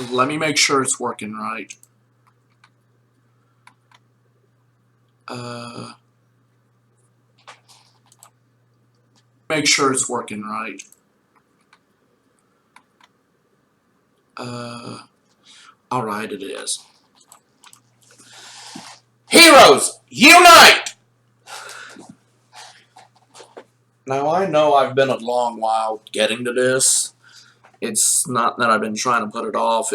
Let me make sure it's working right. Make sure it's working right. Alright, it is. Heroes, unite! Now, I know I've been a long while getting to this. It's not that I've been trying to put it off.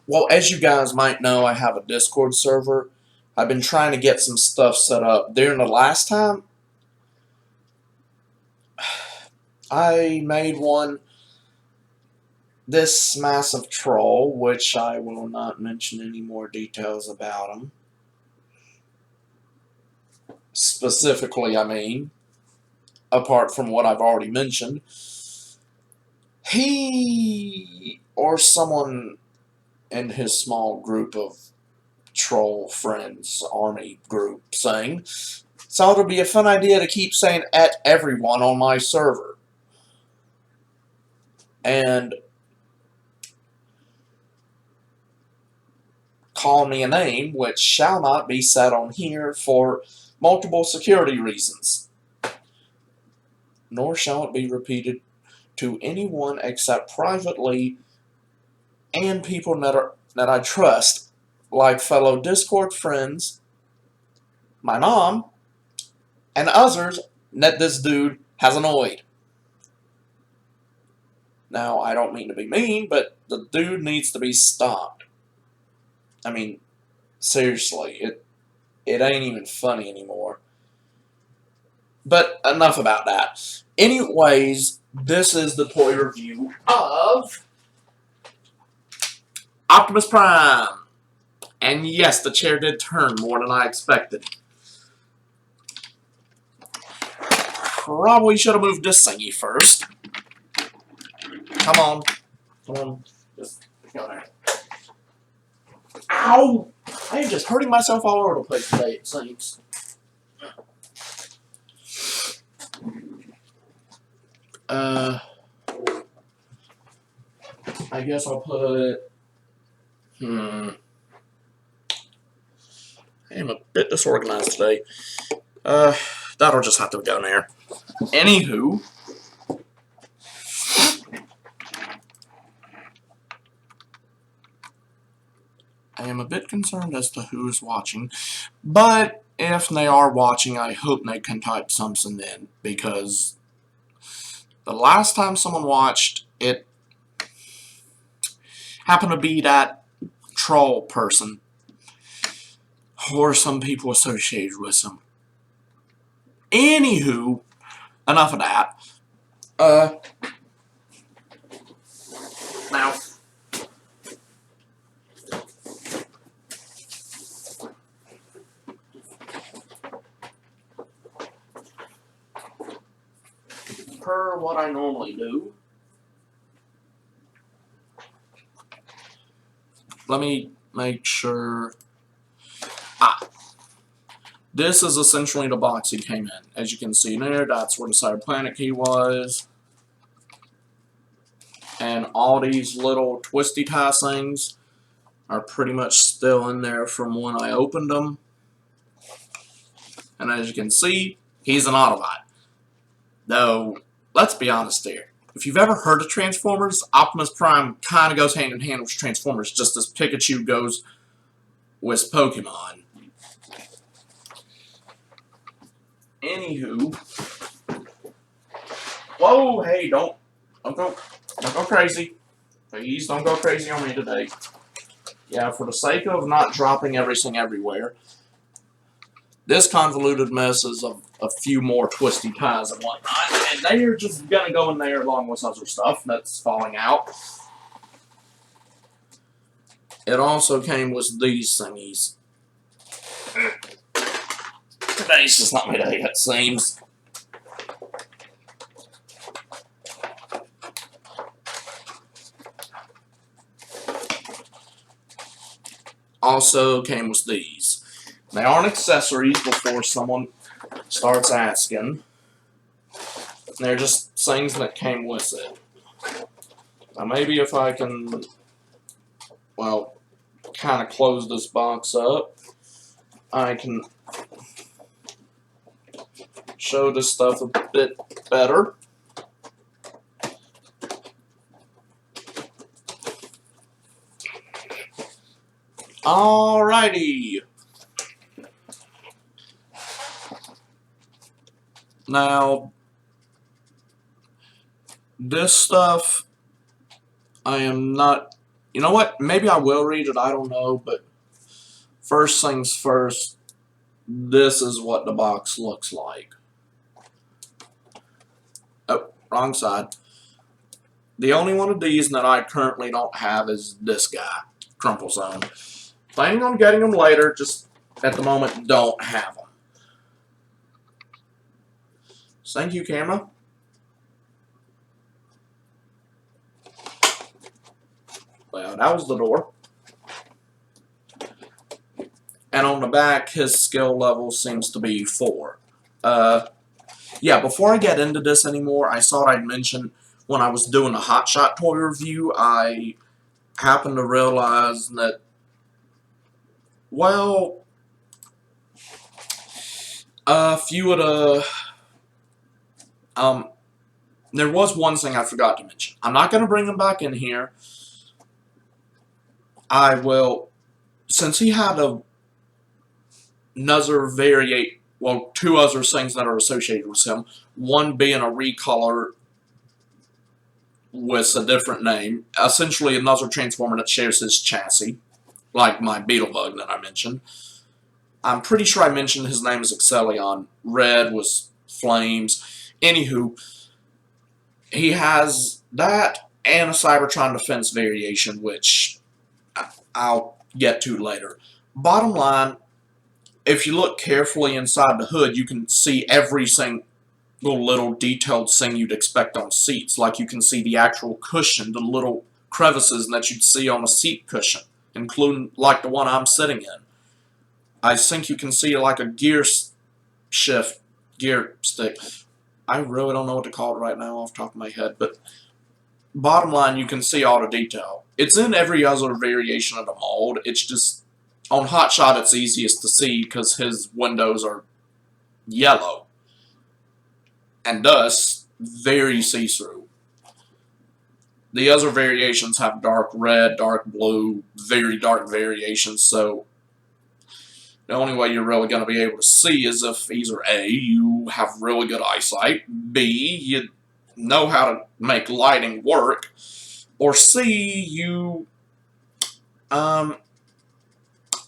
Well, as you guys might know, I have a Discord server. I've been trying to get some stuff set up. During the last time, I made one. This massive troll, which I will not mention any more details about him. Specifically, I mean, apart from what I've already mentioned. He, or someone in his small group of troll friends, army group, saying, so it'll be a fun idea to keep saying at everyone on my server. And call me a name which shall not be said on here for multiple security reasons, nor shall it be repeated to anyone except privately and people that I trust, like fellow Discord friends, my mom, and others that this dude has annoyed. Now, I don't mean to be mean, but the dude needs to be stopped. I mean, seriously, it ain't even funny anymore. But enough about that. Anyways, this is the toy review of Optimus Prime. And yes, the chair did turn more than I expected. Probably should have moved this thingy first. Come on. Come on. Just go there. Ow! I am just hurting myself all over the place today, it seems. I guess I'll put... I am a bit disorganized today. That'll just have to go there. Anywho... I am a bit concerned as to who is watching, but if they are watching, I hope they can type something in, because the last time someone watched, it happened to be that troll person, or some people associated with them. Anywho, enough of that. Now, per what I normally do, let me make sure. This is essentially the box he came in. As you can see there, that's where the Cyber Planet key was. And all these little twisty tie things are pretty much still in there from when I opened them. And as you can see, he's an Autobot. Though, let's be honest here. If you've ever heard of Transformers, Optimus Prime kind of goes hand in hand with Transformers, just as Pikachu goes with Pokemon. Anywho, whoa, hey, don't go crazy. Please don't go crazy on me today. Yeah, for the sake of not dropping everything everywhere, this convoluted mess is a few more twisty ties and whatnot, and they are just gonna go in there along with other stuff that's falling out. It also came with these thingies. Today's just not my day, it seems. Also came with these. They aren't accessories before someone starts asking. They're just things that came with it. Now maybe if I can, well, kind of close this box up, I can show this stuff a bit better. Alrighty. Now, this stuff, I am not, you know what, maybe I will read it, I don't know, but first things first, this is what the box looks like. Oh, wrong side. The only one of these that I currently don't have is this guy, Crumple Zone. Planning on getting them later, just at the moment don't have them. Thank you, camera. Well, that was the door. And on the back, his skill level seems to be 4. Yeah, before I get into this anymore, I thought I'd mention when I was doing a Hot Shot toy review, I happened to realize that, well, a few of the, there was one thing I forgot to mention. I'm not going to bring him back in here. I will, since he had another variate, well, 2 other things that are associated with him, one being a recolor with a different name, essentially another Transformer that shares his chassis, like my Beetlebug that I mentioned. I'm pretty sure I mentioned his name is Excellion. Red was Flames. Anywho, he has that and a Cybertron Defense variation, which I'll get to later. Bottom line, if you look carefully inside the hood, you can see every single little detailed thing you'd expect on seats. Like you can see the actual cushion, the little crevices that you'd see on a seat cushion, including like the one I'm sitting in. I think you can see like a gear stick. I really don't know what to call it right now off the top of my head, but bottom line, you can see all the detail. It's in every other variation of the mold. It's just, on Hot Shot, it's easiest to see because his windows are yellow. And thus, very see-through. The other variations have dark red, dark blue, very dark variations, so the only way you're really going to be able to see is if either A, you have really good eyesight, B, you know how to make lighting work, or C, you open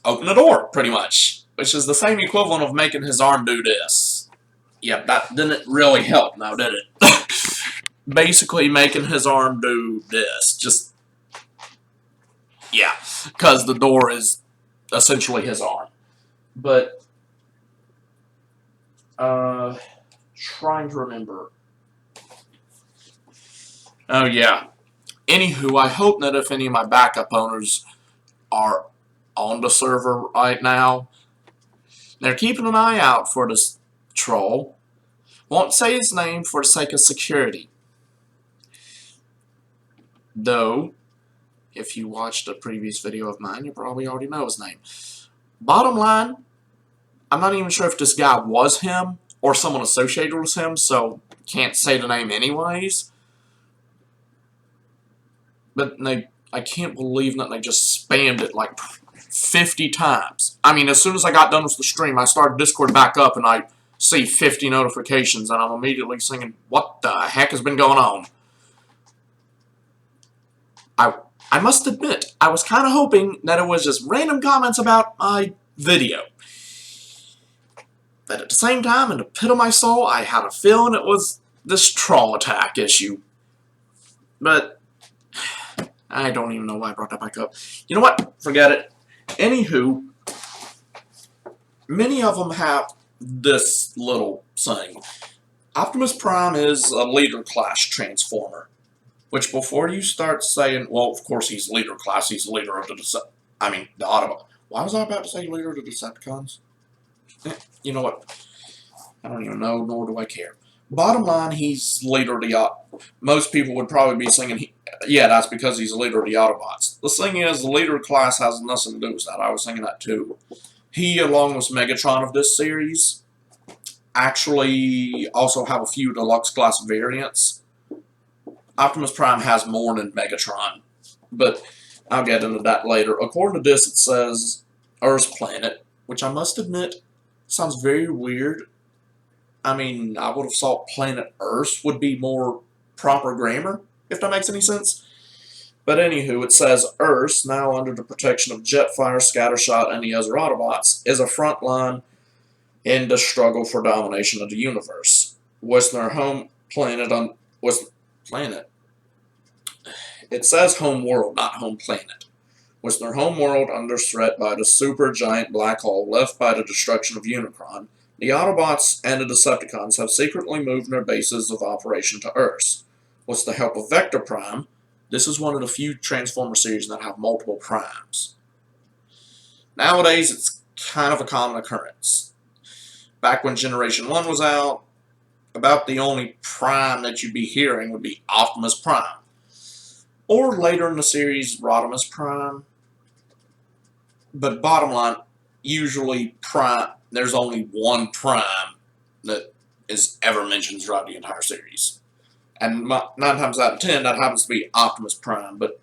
the door, pretty much, which is the same equivalent of making his arm do this. Yeah, that didn't really help now, did it? Basically making his arm do this, just, yeah, because the door is essentially his arm. But, trying to remember. Oh, yeah. Anywho, I hope that if any of my backup owners are on the server right now, they're keeping an eye out for this troll. Won't say his name for the sake of security. Though, if you watched a previous video of mine, you probably already know his name. Bottom line, I'm not even sure if this guy was him or someone associated with him, so can't say the name anyways. But I can't believe that they just spammed it like 50 times. I mean, as soon as I got done with the stream, I started Discord back up and I see 50 notifications and I'm immediately thinking, what the heck has been going on? I must admit, I was kind of hoping that it was just random comments about my video. But at the same time, in the pit of my soul, I had a feeling it was this troll attack issue. But I don't even know why I brought that back up. You know what? Forget it. Anywho, many of them have this little thing. Optimus Prime is a leader class Transformer. Which, before you start saying, well, of course he's leader class, he's leader of the the Autobot. Why was I about to say leader of the Decepticons? You know what? I don't even know, nor do I care. Bottom line, he's leader of the most people would probably be saying Yeah, that's because he's the leader of the Autobots. The thing is, the leader class has nothing to do with that. I was thinking that too. He, along with Megatron of this series, actually also have a few deluxe class variants. Optimus Prime has more than Megatron, but I'll get into that later. According to this, it says Earth's planet, which I must admit sounds very weird. I mean, I would have thought planet Earth would be more proper grammar, if that makes any sense. But anywho, it says Earth, now under the protection of Jetfire, Scattershot, and the other Autobots, is a front line in the struggle for domination of the universe. Was their home planet on planet? It says home world, not home planet. Was their home world under threat by the supergiant black hole left by the destruction of Unicron? The Autobots and the Decepticons have secretly moved their bases of operation to Earth. With the help of Vector Prime, this is one of the few Transformer series that have multiple primes. Nowadays, it's kind of a common occurrence. Back when Generation 1 was out, about the only prime that you'd be hearing would be Optimus Prime. Or later in the series, Rodimus Prime. But bottom line, usually Prime, there's only one Prime that is ever mentioned throughout the entire series. And 9 times out of 10, that happens to be Optimus Prime. But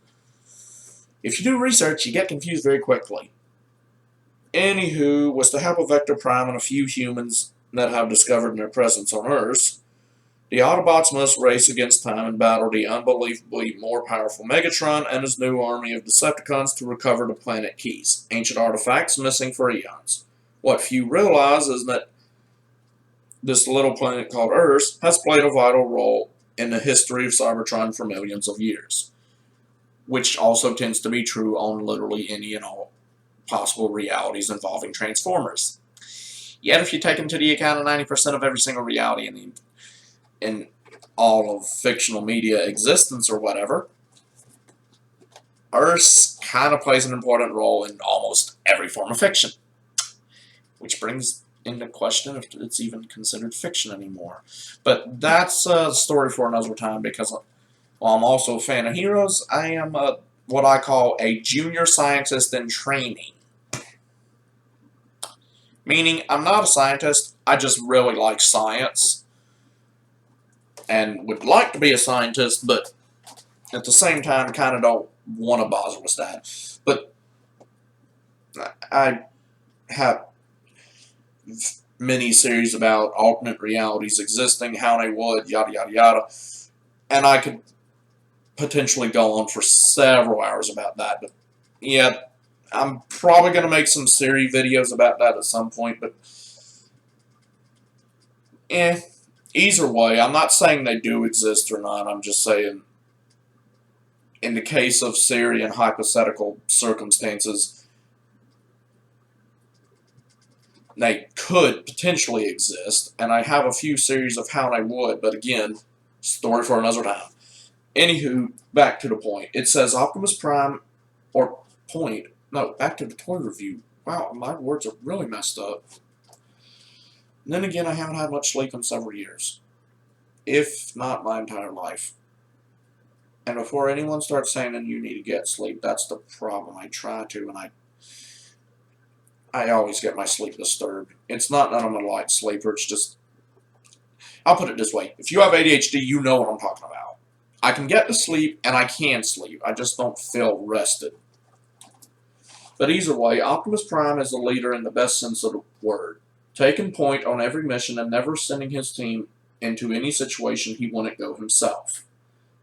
if you do research, you get confused very quickly. Anywho, with the help of Vector Prime and a few humans that have discovered their presence on Earth, the Autobots must race against time and battle the unbelievably more powerful Megatron and his new army of Decepticons to recover the planet keys, ancient artifacts missing for eons. What few realize is that this little planet called Earth has played a vital role in the history of Cybertron for millions of years, which also tends to be true on literally any and all possible realities involving Transformers. Yet, if you take into the account of 90% of every single reality in all of fictional media existence or whatever, Earth kind of plays an important role in almost every form of fiction. Which brings into question if it's even considered fiction anymore. But that's a story for another time, because while I'm also a fan of heroes, I am what I call a junior scientist in training. Meaning, I'm not a scientist, I just really like science. And would like to be a scientist, but at the same time, kind of don't want to bother with that. But I have many series about alternate realities existing, how they would, yada yada yada. And I could potentially go on for several hours about that. But yeah, I'm probably going to make some series videos about that at some point. But either way, I'm not saying they do exist or not. I'm just saying, in the case of Siri and hypothetical circumstances, they could potentially exist, and I have a few series of how they would, but again, story for another time. Anywho, back to the point. It says Optimus Prime, or point, no, back to the toy review. Wow, my words are really messed up. And then again, I haven't had much sleep in several years, if not my entire life. And before anyone starts saying that you need to get sleep, that's the problem. I try to, and I always get my sleep disturbed. It's not that I'm a light sleeper, it's just, I'll put it this way. If you have ADHD, you know what I'm talking about. I can get to sleep, and I can sleep. I just don't feel rested. But either way, Optimus Prime is a leader in the best sense of the word, taking point on every mission and never sending his team into any situation he wouldn't go himself.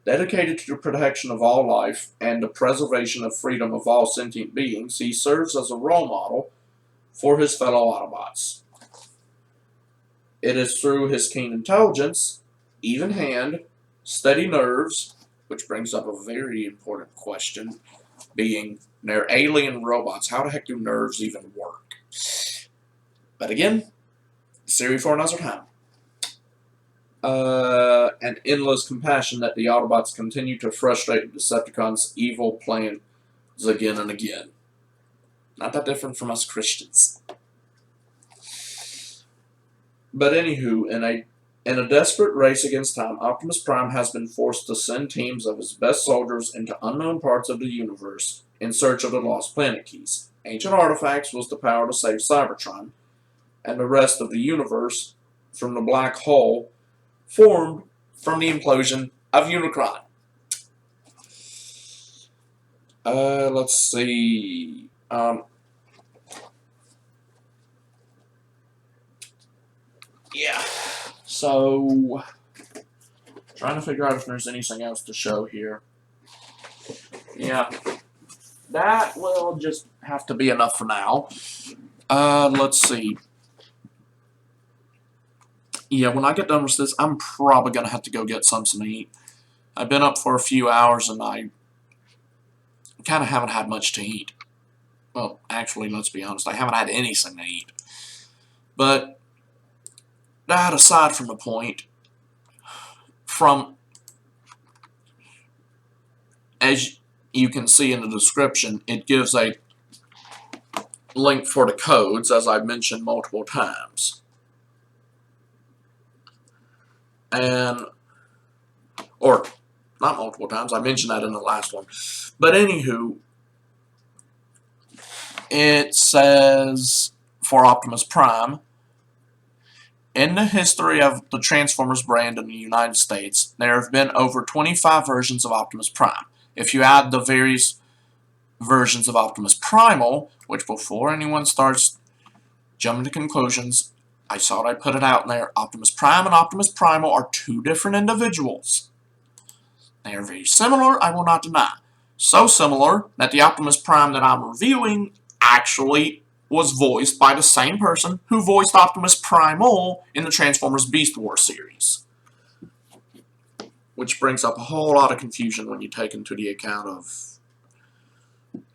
Dedicated to the protection of all life and the preservation of freedom of all sentient beings, he serves as a role model for his fellow Autobots. It is through his keen intelligence, even hand, steady nerves, which brings up a very important question, being they're alien robots. How the heck do nerves even work? But again, series for another time. And endless compassion that the Autobots continue to frustrate the Decepticons' evil plans again and again. Not that different from us Christians. But anywho, in a In a desperate race against time, Optimus Prime has been forced to send teams of his best soldiers into unknown parts of the universe in search of the lost planet keys. Ancient artifacts was the power to save Cybertron and the rest of the universe from the black hole formed from the implosion of Unicron. Let's see. Yeah. So, trying to figure out if there's anything else to show here. Yeah. That will just have to be enough for now. Let's see. Yeah, when I get done with this, I'm probably going to have to go get something to eat. I've been up for a few hours and I kind of haven't had much to eat. Well, actually, let's be honest, I haven't had anything to eat. But that aside from the point, as you can see in the description, it gives a link for the codes, as I've mentioned multiple times. Or, not multiple times, I mentioned that in the last one. But anywho, it says, for Optimus Prime, in the history of the Transformers brand in the United States, there have been over 25 versions of Optimus Prime. If you add the various versions of Optimus Primal, which before anyone starts jumping to conclusions, I thought I'd put it out there, Optimus Prime and Optimus Primal are two different individuals. They are very similar, I will not deny. So similar that the Optimus Prime that I'm reviewing actually was voiced by the same person who voiced Optimus Primal in the Transformers Beast Wars series. Which brings up a whole lot of confusion when you take into the account of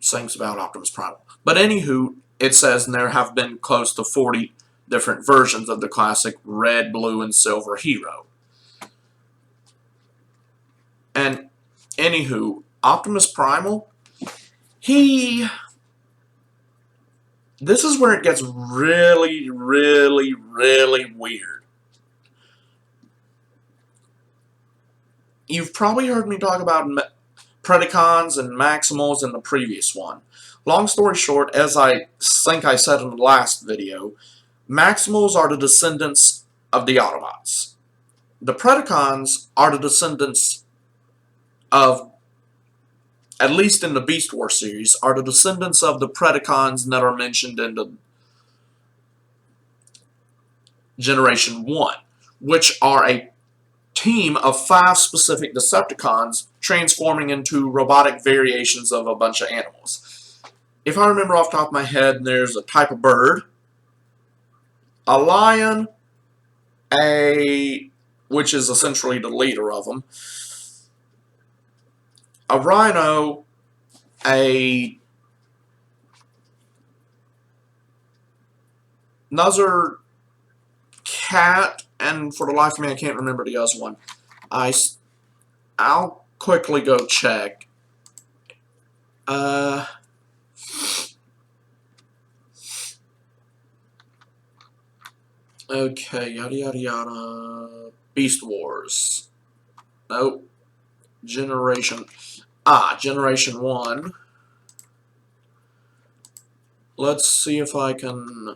things about Optimus Primal. But anywho, it says there have been close to 40 different versions of the classic red, blue, and silver hero. And anywho, Optimus Primal, this is where it gets really, really, really weird. You've probably heard me talk about Predacons and Maximals in the previous one. Long story short, as I think I said in the last video, Maximals are the descendants of the Autobots. The Predacons are the descendants of, at least in the Beast Wars series, are the descendants of the Predacons that are mentioned in the Generation 1, which are a team of 5 specific Decepticons transforming into robotic variations of a bunch of animals. If I remember off the top of my head, there's a type of bird, a lion, which is essentially the leader of them, a rhino, another cat, and for the life of me I can't remember the other one. I'll quickly go check. Okay, yada yada yada. Beast Wars. Nope. Generation 1. Let's see if I can...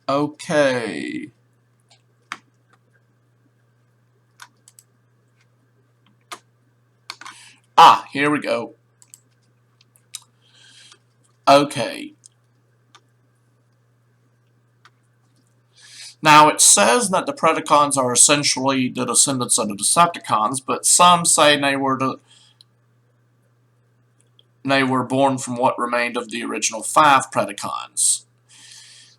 Okay. Here we go. Okay. Now, it says that the Predacons are essentially the descendants of the Decepticons, but some say they were born from what remained of the original 5 Predacons,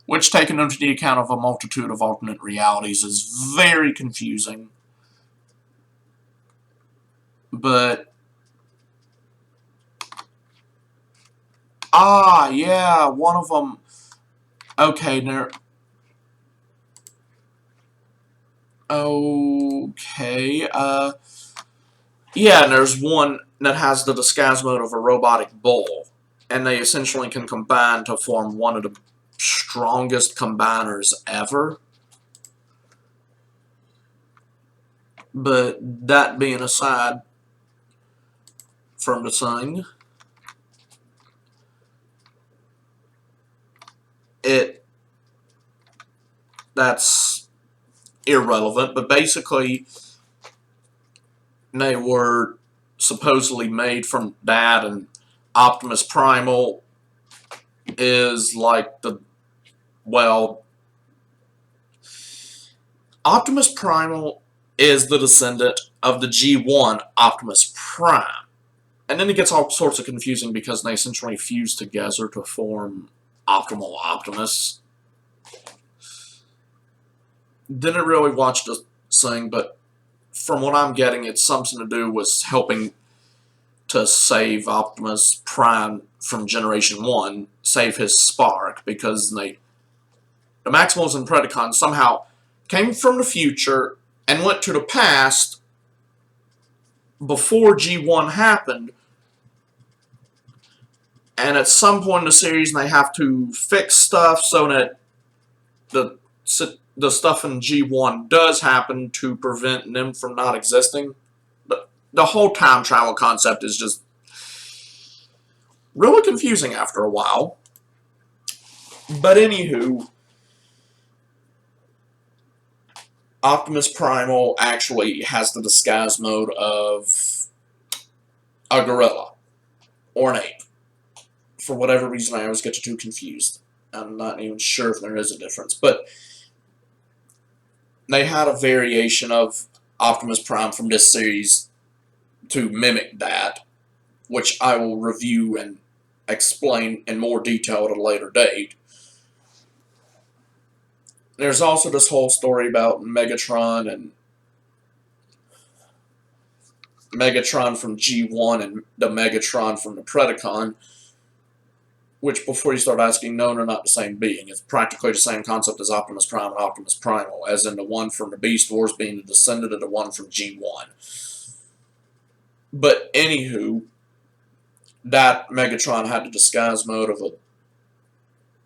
which, taken into the account of a multitude of alternate realities, is very confusing. But... yeah, one of them... Okay, there. Okay, yeah, and there's one that has the disguise mode of a robotic bull, and they essentially can combine to form one of the strongest combiners ever. But that being aside from the thing, that's irrelevant, but basically they were supposedly made from that, and Optimus Primal is like the, well, Optimus Primal is the descendant of the G1 Optimus Prime. And then it gets all sorts of confusing because they essentially fuse together to form Optimal Optimus. Didn't really watch the thing, but from what I'm getting, it's something to do with helping to save Optimus Prime from Generation 1, save his spark, because the Maximals and Predacons somehow came from the future and went to the past before G1 happened, and at some point in the series they have to fix stuff so that the stuff in G1 does happen to prevent them from not existing. The whole time travel concept is just really confusing after a while. But anywho, Optimus Primal actually has the disguise mode of a gorilla or an ape. For whatever reason, I always get the two confused. I'm not even sure if there is a difference. But they had a variation of Optimus Prime from this series to mimic that, which I will review and explain in more detail at a later date. There's also this whole story about Megatron and Megatron from G1 and the Megatron from the Predacon, which, before you start asking, no, they're not the same being. It's practically the same concept as Optimus Prime and Optimus Primal, as in the one from the Beast Wars being the descendant of the one from G1. But anywho, that Megatron had the disguise mode of a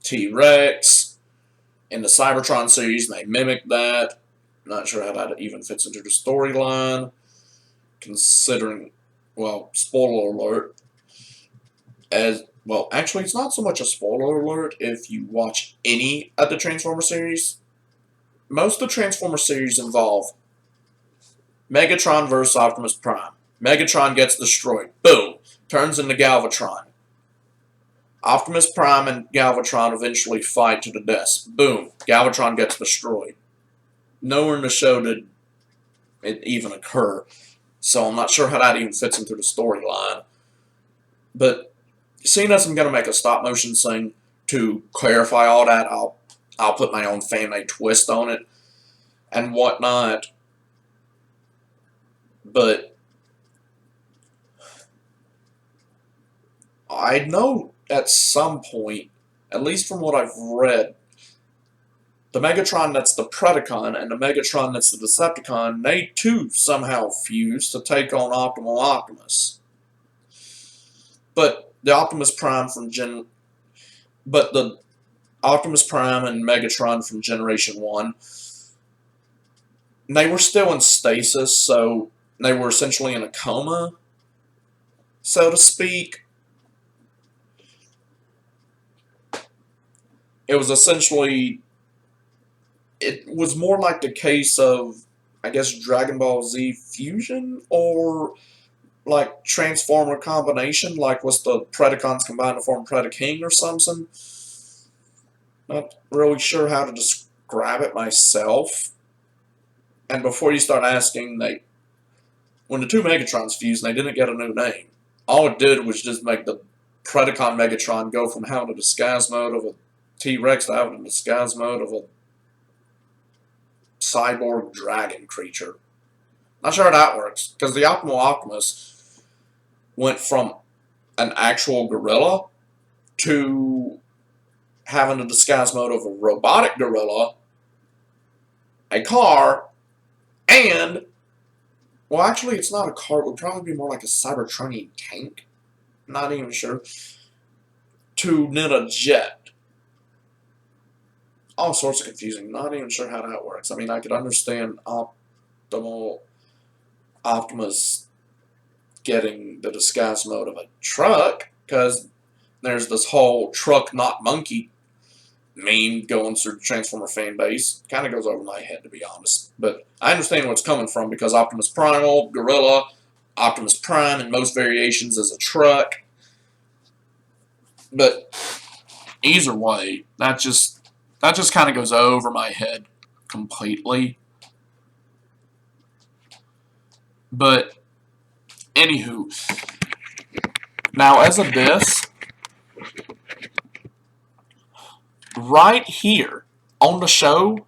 T-Rex. In the Cybertron series, they mimicked that. Not sure how that even fits into the storyline, considering, well, spoiler alert, as, well, actually, it's not so much a spoiler alert if you watch any of the Transformer series. Most of the Transformer series involve Megatron versus Optimus Prime. Megatron gets destroyed. Boom. Turns into Galvatron. Optimus Prime and Galvatron eventually fight to the death. Boom. Galvatron gets destroyed. Nowhere in the show did it even occur, so I'm not sure how that even fits into the storyline. But seeing as I'm going to make a stop motion thing to clarify all that, I'll put my own fan-made twist on it and whatnot. But I know at some point, at least from what I've read, the Megatron that's the Predacon and the Megatron that's the Decepticon, they too somehow fuse to take on Optimal Optimus. But the Optimus Prime the Optimus Prime and Megatron from Generation 1, they were still in stasis, so they were essentially in a coma, so to speak. It was essentially, it was more like the case of, I guess, Dragon Ball Z fusion, or like Transformer combination, like was the Predacons combined to form Predaking or something. Not really sure how to describe it myself. And before you start asking, when the two Megatrons fused, they didn't get a new name. All it did was just make the Predacon Megatron go from having a disguise mode of a T-Rex to having a disguise mode of a cyborg dragon creature. Not sure how that works, because the Optimal Optimus went from an actual gorilla to having the disguise mode of a robotic gorilla, a car, and, well, actually, it's not a car. It would probably be more like a Cybertronian tank. Not even sure. To knit a jet. All sorts of confusing. Not even sure how that works. I mean, I could understand Optimus getting the disguise mode of a truck, because there's this whole truck not monkey meme going through the Transformer fan base. Kind of goes over my head, to be honest. But I understand where it's coming from, because Optimus Primal, Gorilla, Optimus Prime in most variations is a truck. But either way, that just kind of goes over my head completely. But anywho, now as of this, right here on the show,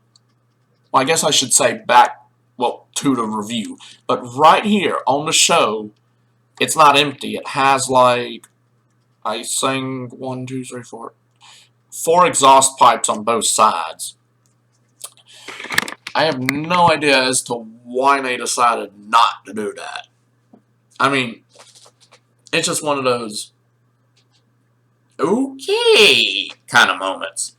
well, I guess I should say back, well, to the review, but right here on the show, it's not empty. It has, like, I think 1, 2, 3, 4, 4 exhaust pipes on both sides. I have no idea as to why they decided not to do that. I mean, it's just one of those okay kind of moments.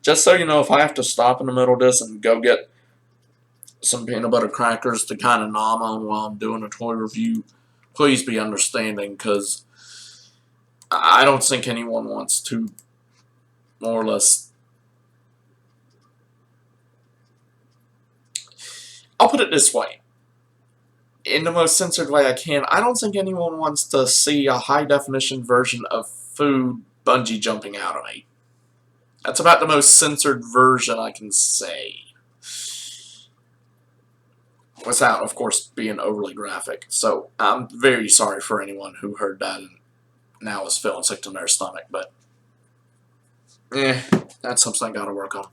Just so you know, if I have to stop in the middle of this and go get some peanut butter crackers to kind of nom on while I'm doing a toy review, please be understanding, because I don't think anyone wants to, more or less, I'll put it this way, in the most censored way I can, I don't think anyone wants to see a high-definition version of food bungee jumping out of me. That's about the most censored version I can say. Without, of course, being overly graphic. So, I'm very sorry for anyone who heard that and now is feeling sick to their stomach, but that's something I gotta work on.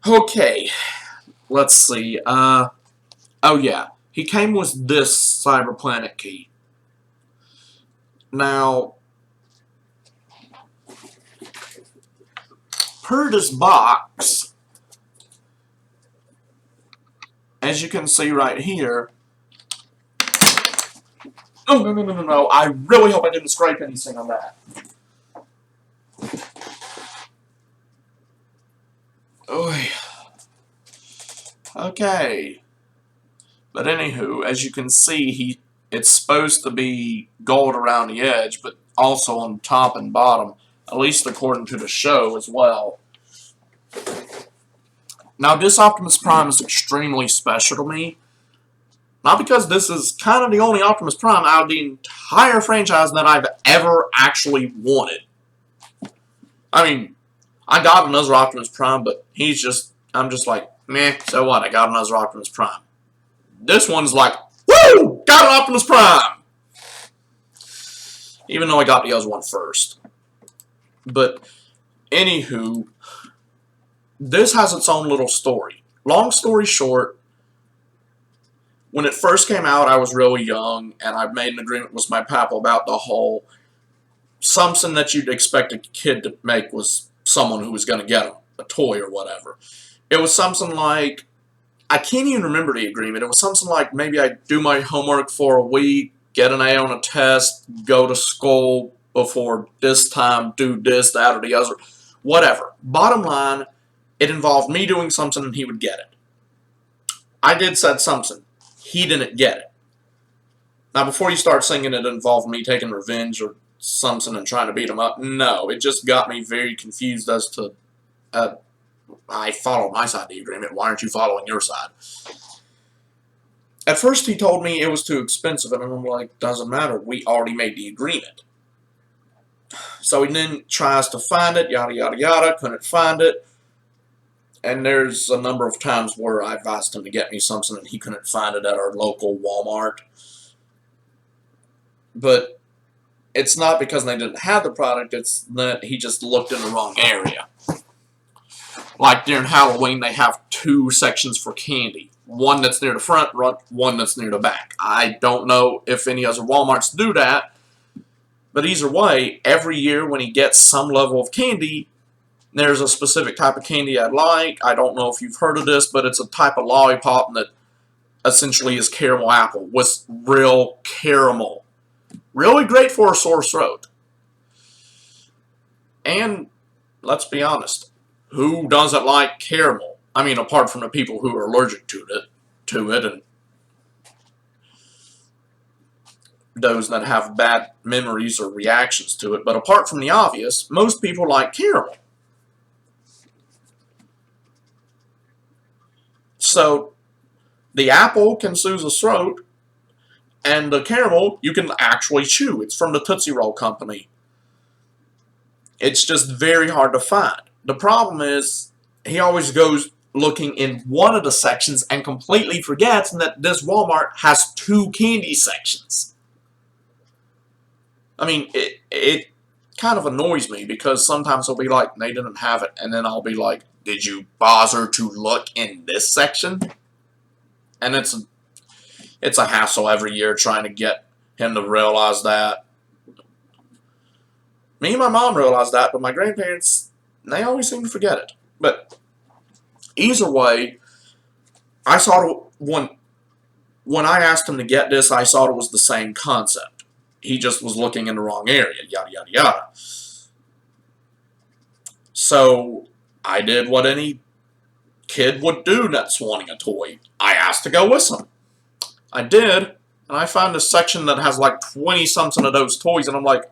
Okay, let's see. Oh yeah, he came with this Cyber Planet key. Now, per this box, as you can see right here, oh, no, I really hope I didn't scrape anything on that. Oy. Okay. But anywho, as you can see, it's supposed to be gold around the edge, but also on top and bottom, at least according to the show as well. Now, this Optimus Prime is extremely special to me. Not because this is kind of the only Optimus Prime out of the entire franchise that I've ever actually wanted. I mean, I got another Optimus Prime, but I'm just like, meh, so what, I got another Optimus Prime. This one's like, woo, got an Optimus Prime! Even though I got the other one first. But, anywho, this has its own little story. Long story short, when it first came out, I was really young, and I made an agreement with my papa about the whole something that you'd expect a kid to make was someone who was going to get a toy or whatever. It was something like, I can't even remember the agreement. It was something like maybe I'd do my homework for a week, get an A on a test, go to school before this time, do this, that, or the other, whatever. Bottom line, it involved me doing something and he would get it. I did said something. He didn't get it. Now, before you start singing it involved me taking revenge or something and trying to beat him up, no, it just got me very confused as to, I followed my side of the agreement, why aren't you following your side? At first he told me it was too expensive, and I'm like, doesn't matter, we already made the agreement. So he then tries to find it, yada yada yada, couldn't find it. And there's a number of times where I've asked him to get me something and he couldn't find it at our local Walmart. But it's not because they didn't have the product, it's that he just looked in the wrong area. Like during Halloween, they have 2 sections for candy. One that's near the front, one that's near the back. I don't know if any other Walmarts do that, But either way, every year when he gets some level of candy, there's a specific type of candy I like. I don't know if you've heard of this, but it's a type of lollipop that essentially is caramel apple with real caramel. Really great for a sore throat. And let's be honest, who doesn't like caramel? I mean, apart from the people who are allergic to it, and those that have bad memories or reactions to it. But apart from the obvious, most people like caramel. So the apple can soothe the throat, and the caramel you can actually chew. It's from the Tootsie Roll Company. It's just very hard to find. The problem is he always goes looking in one of the sections and completely forgets that this Walmart has 2 candy sections. I mean, it kind of annoys me because sometimes they'll be like, they didn't have it, and then I'll be like, did you bother to look in this section? And it's a hassle every year trying to get him to realize that. Me and my mom realized that, but my grandparents, they always seem to forget it. But either way, I saw it when I asked him to get this, I thought it was the same concept. He just was looking in the wrong area, yada, yada, yada. So I did what any kid would do that's wanting a toy. I asked to go with him. I did, and I found a section that has like 20-something of those toys, and I'm like,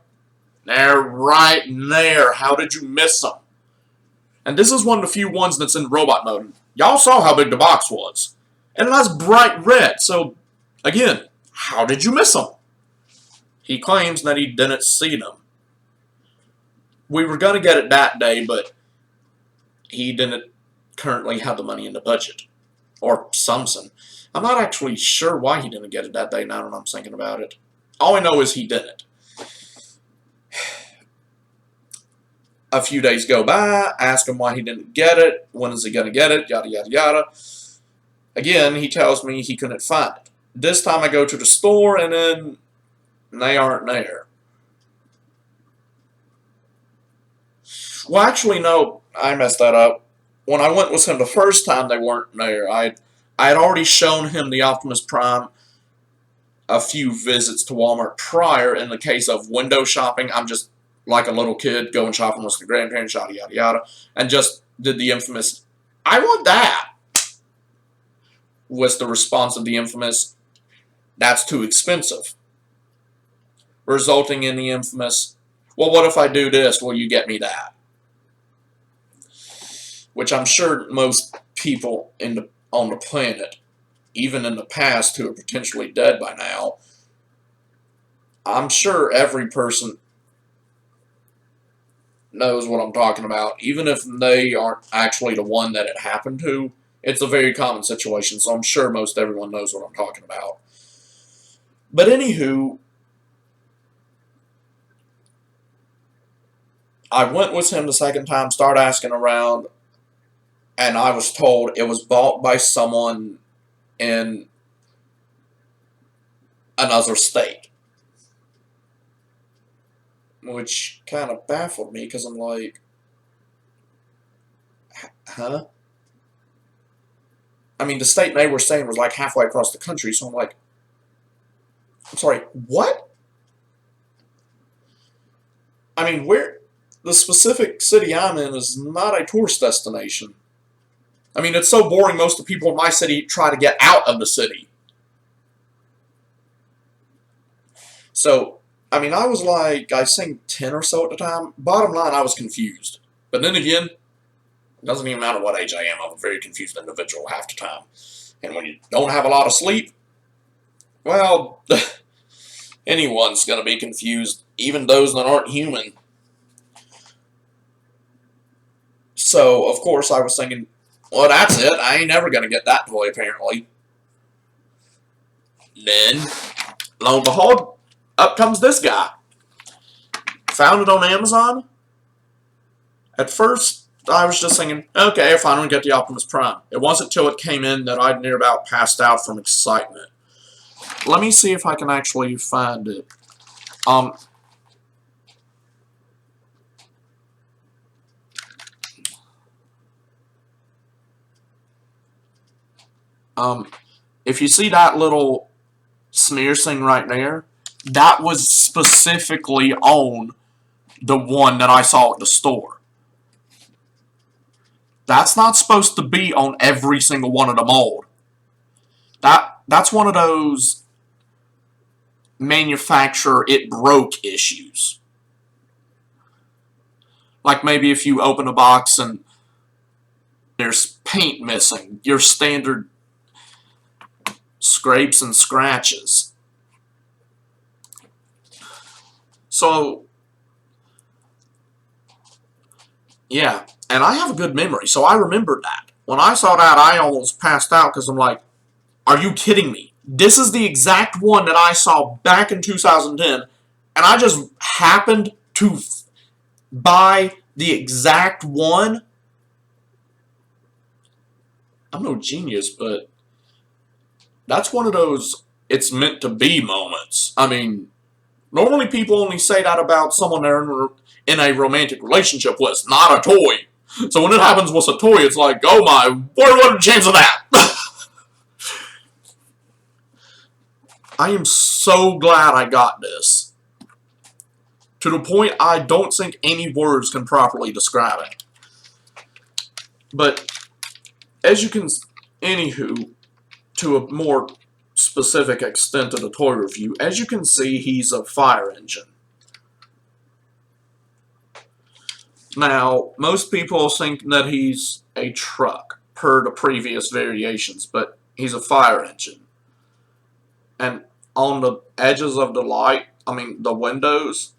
they're right there. How did you miss them? And this is one of the few ones that's in robot mode. Y'all saw how big the box was. And it has bright red, so, again, how did you miss them? He claims that he didn't see them. We were going to get it that day, but he didn't currently have the money in the budget. Or something. I'm not actually sure why he didn't get it that day now that I'm thinking about it. All I know is he didn't. A few days go by, ask him why he didn't get it, when is he going to get it, yada, yada, yada. Again, he tells me he couldn't find it. This time I go to the store, and then they aren't there. Well, actually, no, I messed that up. When I went with him the first time, they weren't there. I had already shown him the Optimus Prime a few visits to Walmart prior. In the case of window shopping, I'm just like a little kid going shopping with the grandparents, yada, yada, yada, and just did the infamous, I want that. Was the response of the infamous, that's too expensive. Resulting in the infamous, well, what if I do this? Will you get me that? Which I'm sure most people on the planet, even in the past who are potentially dead by now, I'm sure every person knows what I'm talking about. Even if they aren't actually the one that it happened to, it's a very common situation, so I'm sure most everyone knows what I'm talking about. But anywho, I went with him the second time, started asking around, and I was told it was bought by someone in another state. Which kind of baffled me, because I'm like, huh? I mean, the state they were saying was like halfway across the country, so I'm like, I'm sorry, what? I mean, the specific city I'm in is not a tourist destination. I mean, it's so boring, most of the people in my city try to get out of the city. So, I mean, I was like, I think 10 or so at the time. Bottom line, I was confused. But then again, it doesn't even matter what age I am. I'm a very confused individual half the time. And when you don't have a lot of sleep, well, anyone's going to be confused, even those that aren't human. So, of course, I was thinking, well, that's it. I ain't never going to get that toy, apparently. Then, lo and behold, up comes this guy. Found it on Amazon. At first, I was just thinking, okay, I finally get the Optimus Prime. It wasn't till it came in that I'd near about passed out from excitement. Let me see if I can actually find it. If you see that little smear thing right there, that was specifically on the one that I saw at the store. That's not supposed to be on every single one of the mold. That's one of those manufacturer it broke issues. Like maybe if you open a box and there's paint missing, your standard scrapes and scratches. So, yeah, and I have a good memory, so I remembered that. When I saw that, I almost passed out because I'm like, are you kidding me? This is the exact one that I saw back in 2010, and I just happened to buy the exact one. I'm no genius, but that's one of those it's meant to be moments. I mean, normally people only say that about someone they're in a romantic relationship with, not a toy. So when it happens with a toy, it's like, oh my, what are the chances of that? I am so glad I got this. To the point I don't think any words can properly describe it. But, as you can, anywho, to a more specific extent of the toy review, as you can see, he's a fire engine. Now, most people think that he's a truck, per the previous variations, but he's a fire engine. And on the edges of the light, the windows,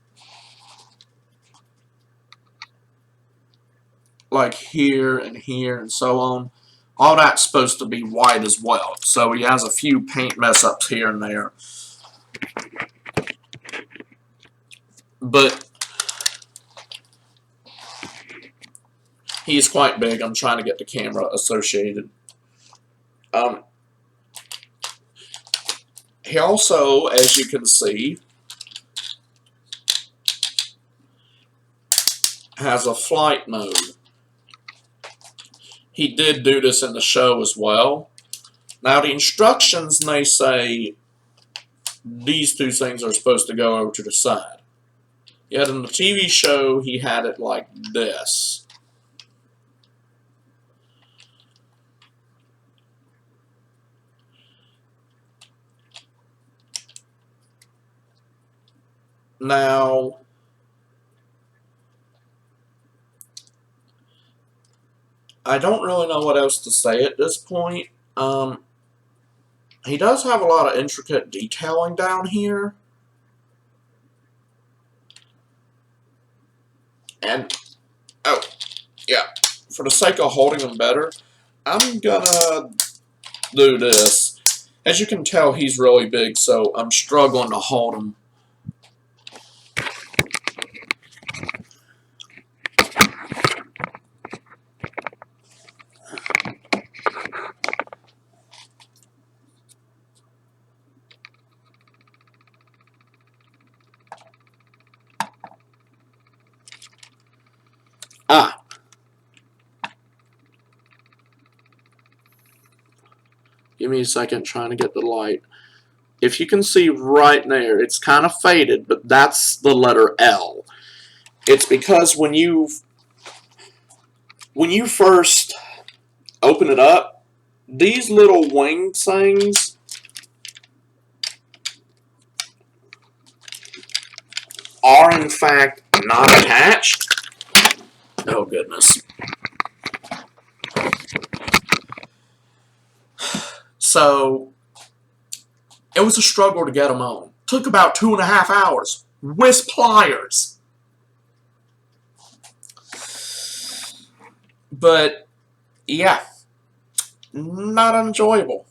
like here and so on, all that's supposed to be white as well. So he has a few paint mess-ups here and there. But he's quite big. I'm trying to get the camera associated. He also, as you can see, has a flight mode. He did do this in the show as well. Now the instructions may say these two things are supposed to go over to the side. Yet in the TV show he had it like this. Now, I don't really know what else to say at this point. He does have a lot of intricate detailing down here. And, oh, yeah, for the sake of holding him better, I'm gonna do this. As you can tell, he's really big, so I'm struggling to hold him. Give me a second trying to get the light. If you can see right there, it's kind of faded, but that's the letter L. It's because when you first open it up, these little wing things are in fact not attached. Oh goodness. So, it was a struggle to get them on. Took about 2.5 hours with pliers. But, yeah, not enjoyable.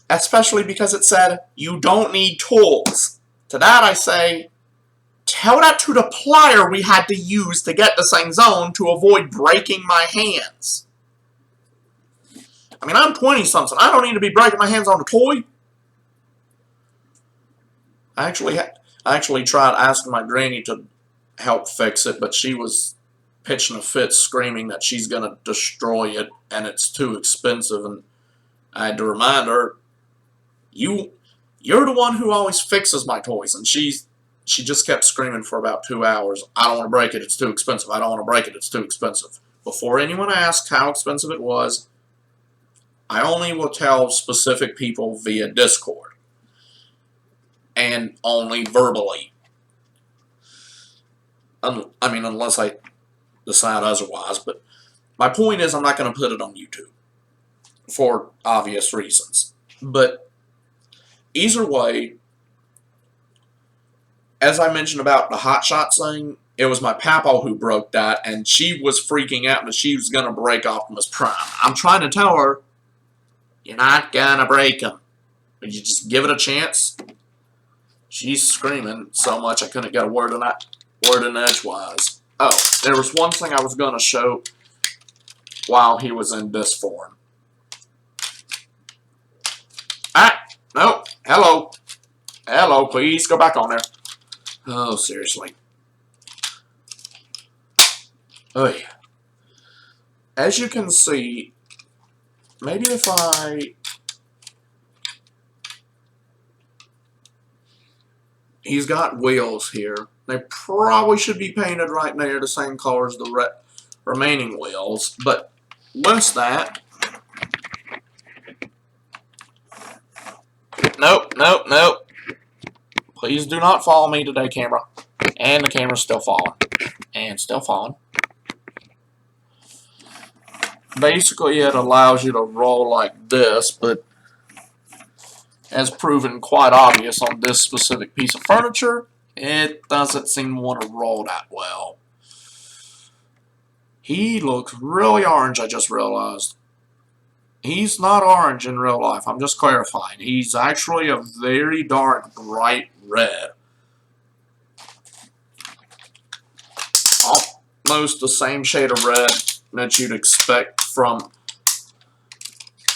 Especially because it said, you don't need tools. To that I say, tell that to the plier we had to use to get the things on to avoid breaking my hands. I'm 20-something. I don't need to be breaking my hands on a toy. I actually tried asking my granny to help fix it, but she was pitching a fit screaming that she's going to destroy it and it's too expensive. And I had to remind her, you're the one who always fixes my toys, and she just kept screaming for about 2 hours. I don't want to break it, it's too expensive. I don't want to break it, it's too expensive. Before anyone asked how expensive it was, I only will tell specific people via Discord. And only verbally. I mean, unless I decide otherwise. But my point is, I'm not going to put it on YouTube. For obvious reasons. But either way, as I mentioned about the Hot Shots thing, it was my papa who broke that, and she was freaking out that she was going to break Optimus Prime. I'm trying to tell her, you're not going to break him. But you just give it a chance. She's screaming so much I couldn't get a word in edgewise. Oh, there was one thing I was going to show while he was in this form. Ah, no, hello. Hello, please, go back on there. Oh, seriously. Oh, yeah. As you can see, maybe if he's got wheels here. They probably should be painted right there the same color as the remaining wheels. But with that, nope. Please do not follow me today, camera. And the camera's still falling. And still falling. Basically, it allows you to roll like this, but as proven quite obvious on this specific piece of furniture, it doesn't seem to want to roll that well. He looks really orange, I just realized. He's not orange in real life, I'm just clarifying. He's actually a very dark, bright red. Almost the same shade of red that you'd expect from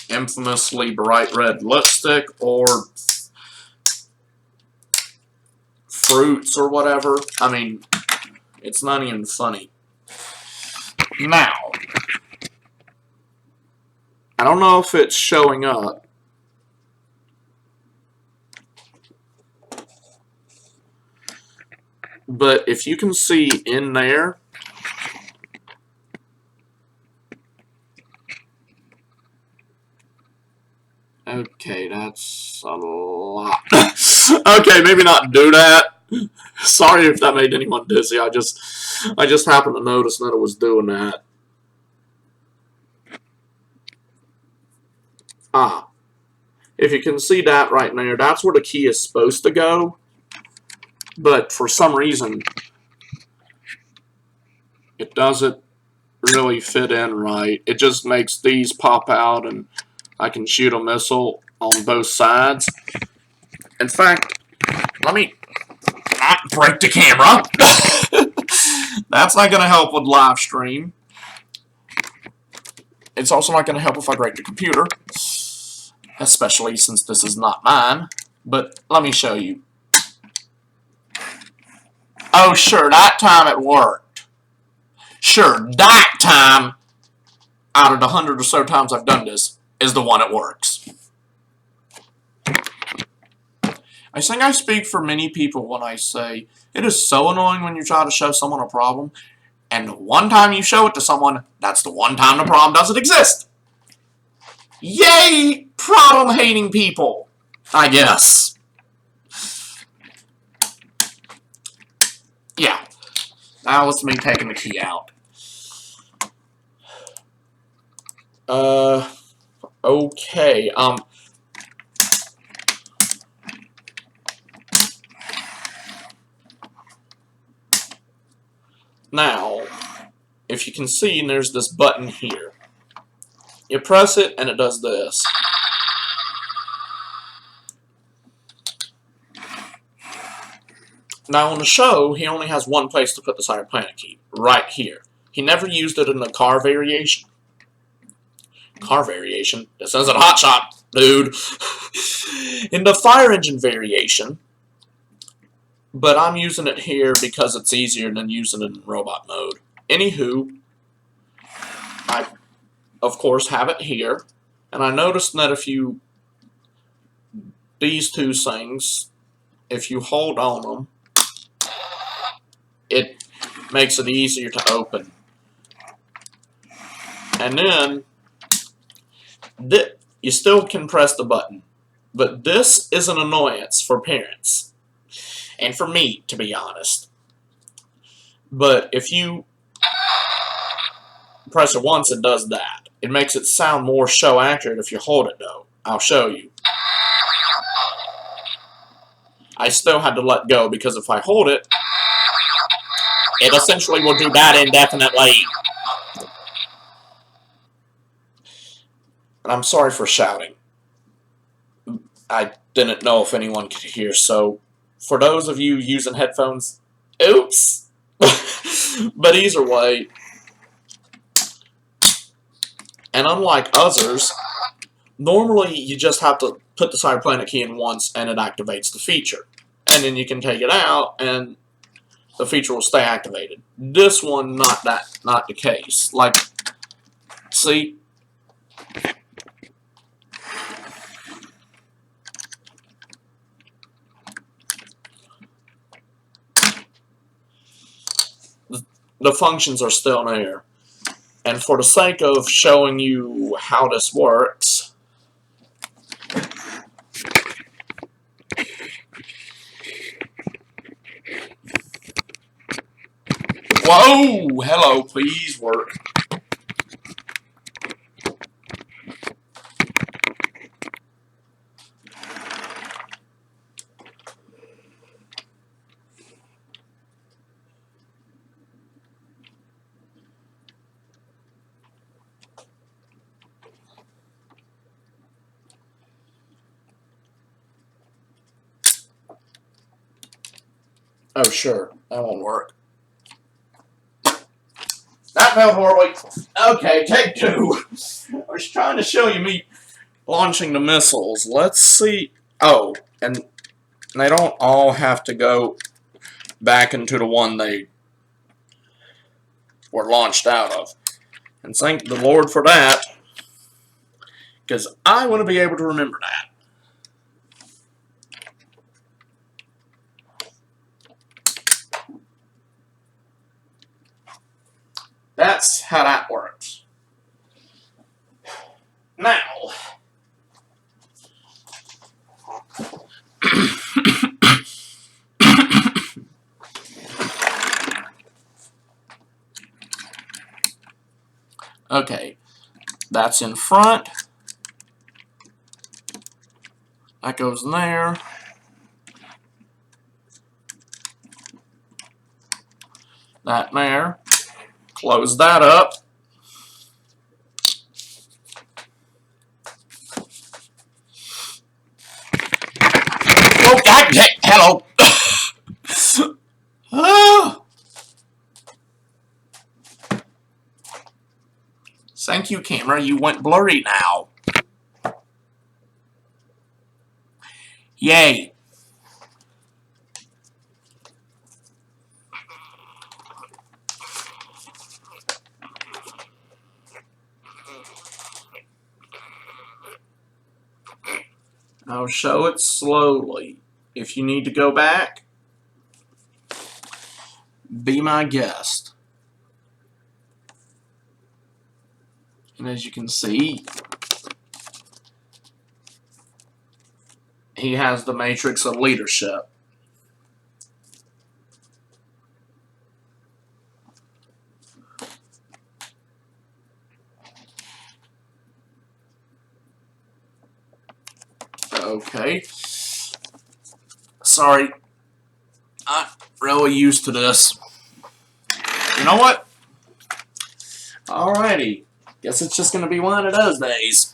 infamously bright red lipstick or fruits or whatever. I mean, it's not even funny. Now, I don't know if it's showing up. But if you can see in there, okay, that's a lot. Okay, maybe not do that. Sorry if that made anyone dizzy. I just happened to notice that it was doing that. If you can see that right there, that's where the key is supposed to go. But for some reason, it doesn't really fit in right. It just makes these pop out and I can shoot a missile on both sides. In fact, let me not break the camera. That's not going to help with live stream. It's also not going to help if I break the computer. Especially since this is not mine. But let me show you. Oh, sure, that time it worked. Sure, that time, out of the 100 or so times I've done this, is the one it works. I think I speak for many people when I say, it is so annoying when you try to show someone a problem, and the one time you show it to someone, that's the one time the problem doesn't exist. Yay, problem-hating people, I guess. Yeah, that was me taking the key out. Okay, now, if you can see, there's this button here. You press it, and it does this. Now, on the show, he only has one place to put the Cyber Planet key, right here. He never used it in the car variation. Car variation? This isn't a hot shot, dude. In the fire engine variation, but I'm using it here because it's easier than using it in robot mode. Anywho, I, of course, have it here. And I noticed that if you, these two things, if you hold on them, it makes it easier to open. And then, you still can press the button. But this is an annoyance for parents. And for me, to be honest. But if you press it once, it does that. It makes it sound more show accurate if you hold it, though. I'll show you. I still had to let go, because if I hold it, it essentially will do that indefinitely. And I'm sorry for shouting. I didn't know if anyone could hear, so for those of you using headphones, oops! But either way, and unlike others, normally you just have to put the Cyberplanet key in once and it activates the feature. And then you can take it out and the feature will stay activated. This one, not the case. Like, see? The functions are still there. And for the sake of showing you how this works, whoa! Hello, please work. Oh, sure. That won't work. That felt horribly. Okay, take two. I was trying to show you me launching the missiles. Let's see. Oh, and they don't all have to go back into the one they were launched out of. And thank the Lord for that, because I want to be able to remember that. That's how that works. Now, okay, that's in front. That goes in there. That there. Close that up. Oh, God, hello. Oh. Thank you, camera. You went blurry now. Yay. I'll show it slowly. If you need to go back, be my guest. And as you can see, he has the matrix of leadership. Okay. Sorry. Not really used to this. You know what? Alrighty. Guess it's just going to be one of those days.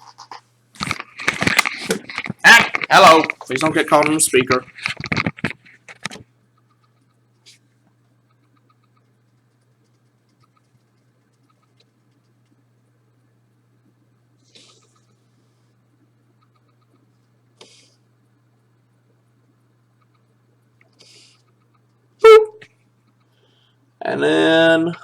Ah, hello. Please don't get caught on the speaker. Boop. And then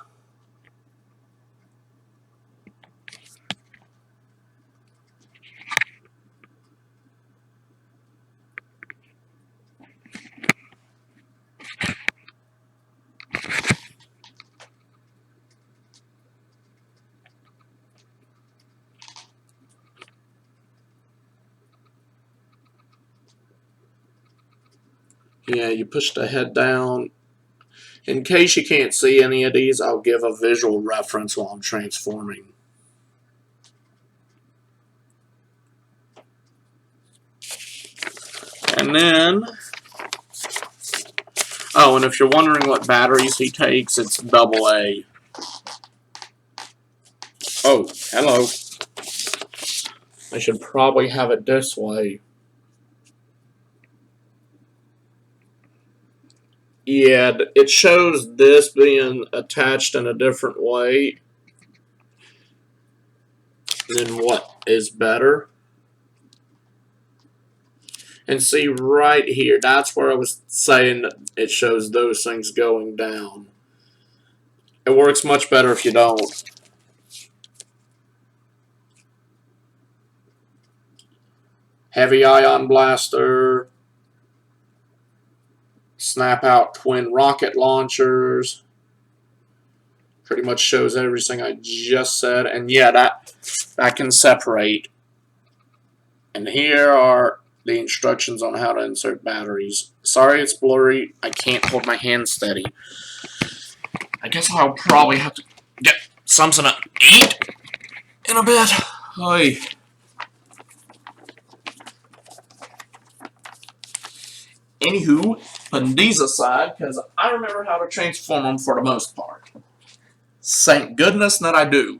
Yeah, you push the head down. In case you can't see any of these, I'll give a visual reference while I'm transforming. And then, oh, and if you're wondering what batteries he takes, it's AA. Oh, hello. I should probably have it this way. Yeah, it shows this being attached in a different way than what is better. And see right here, that's where I was saying it shows those things going down. It works much better if you don't. Heavy ion blaster. Snap out twin rocket launchers. Pretty much shows everything I just said. And yeah, that can separate. And here are the instructions on how to insert batteries. Sorry it's blurry. I can't hold my hand steady. I guess I'll probably have to get something to eat in a bit. Oy. Anywho, putting these aside, because I remember how to transform them for the most part. Thank goodness that I do.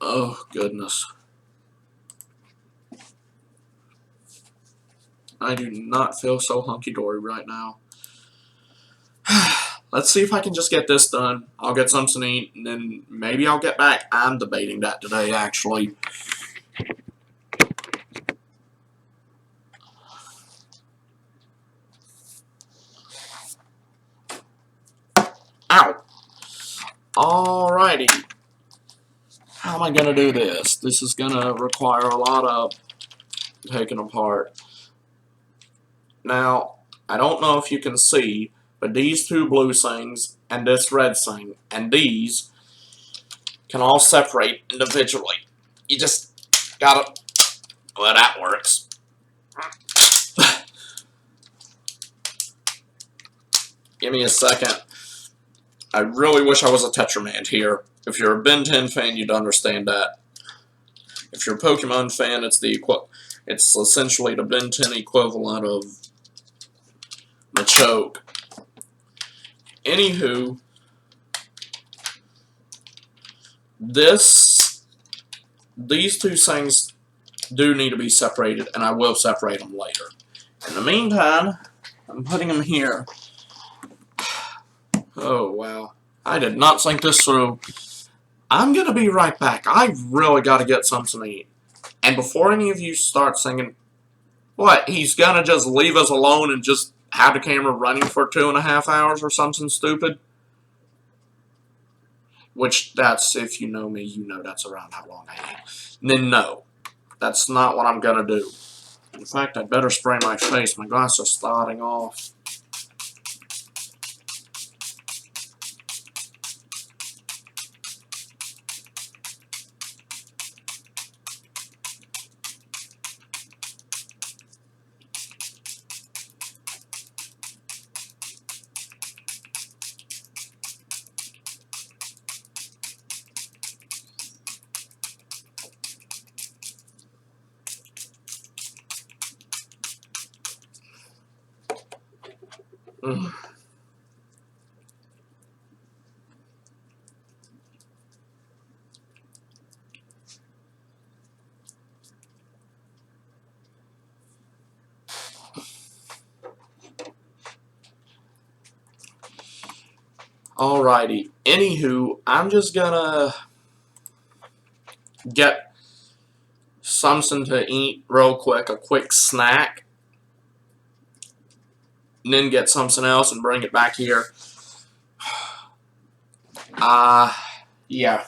Oh, goodness. I do not feel so hunky-dory right now. Let's see if I can just get this done. I'll get something to eat, and then maybe I'll get back. I'm debating that today, actually. Ow! Alrighty. How am I going to do this? This is going to require a lot of taking apart. Now, I don't know if you can see, but these two blue things and this red thing and these can all separate individually. You just gotta... Well, that works. Give me a second. I really wish I was a Tetramand here. If you're a Ben 10 fan, you'd understand that. If you're a Pokemon fan, it's essentially the Ben 10 equivalent of Machoke. Anywho, these two things do need to be separated, and I will separate them later. In the meantime, I'm putting them here. Oh, wow. I did not think this through. I'm going to be right back. I really got to get something to eat. And before any of you start thinking, what, he's going to just leave us alone and just have the camera running for 2.5 hours or something stupid? Which, that's, if you know me, you know that's around how long I am. Then no. That's not what I'm going to do. In fact, I'd better spray my face. My glasses are starting off. Alrighty. Anywho, I'm just gonna get something to eat real quick, a quick snack, and then get something else and bring it back here. Yeah,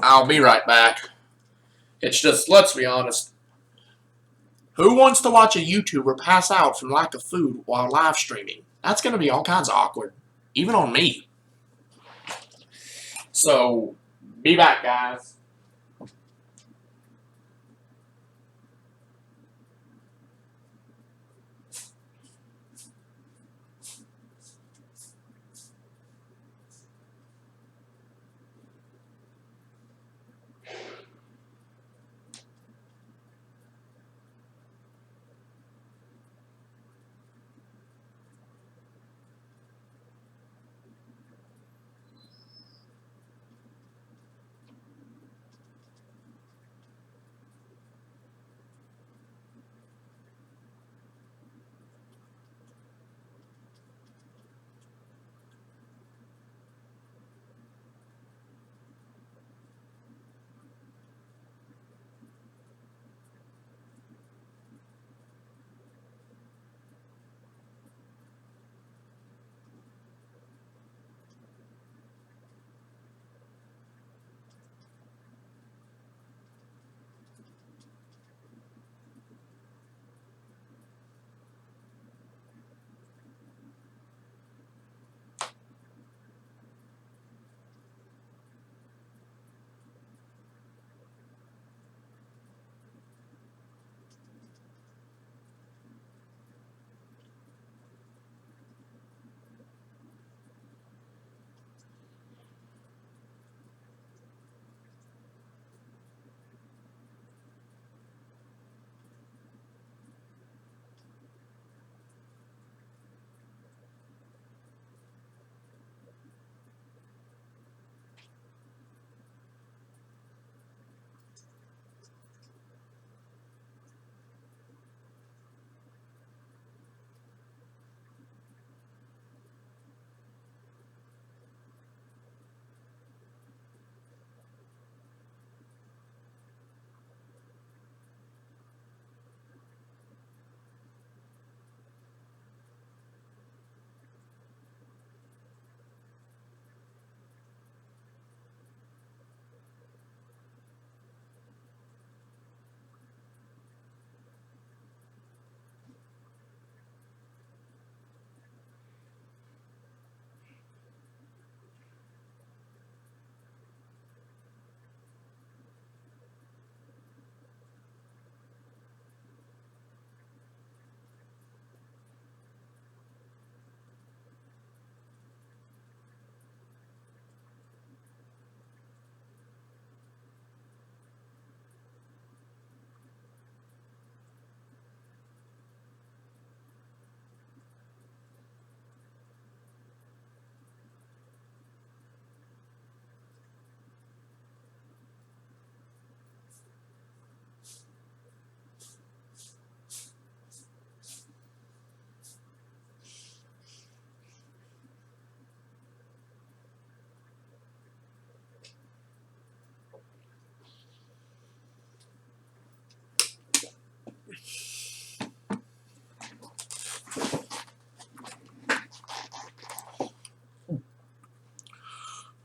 I'll be right back. It's just, let's be honest, Who wants to watch a YouTuber pass out from lack of food while live streaming? That's going to be all kinds of awkward, even on me. So, be back, guys.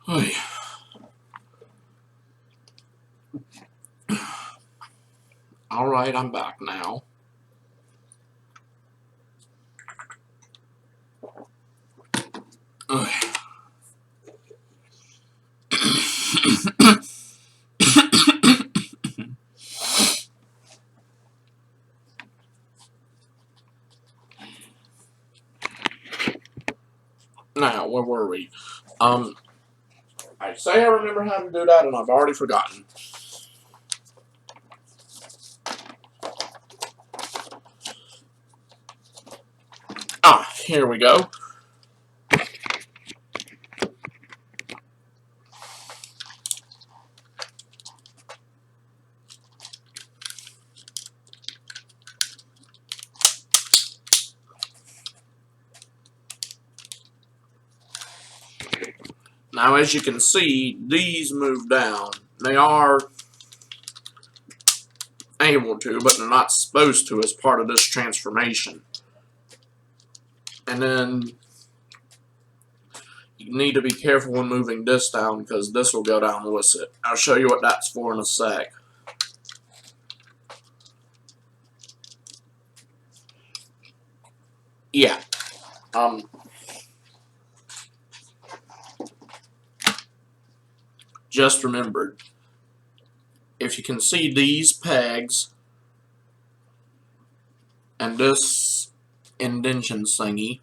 Hey. Alright, I'm back now. Now, where were we? I say I remember how to do that, and I've already forgotten. Ah, here we go. Now, as you can see, these move down. They are able to, but they're not supposed to as part of this transformation. And then you need to be careful when moving this down because this will go down with it. I'll show you what that's for in a sec. yeah. Just remembered, if you can see these pegs and this indentation thingy,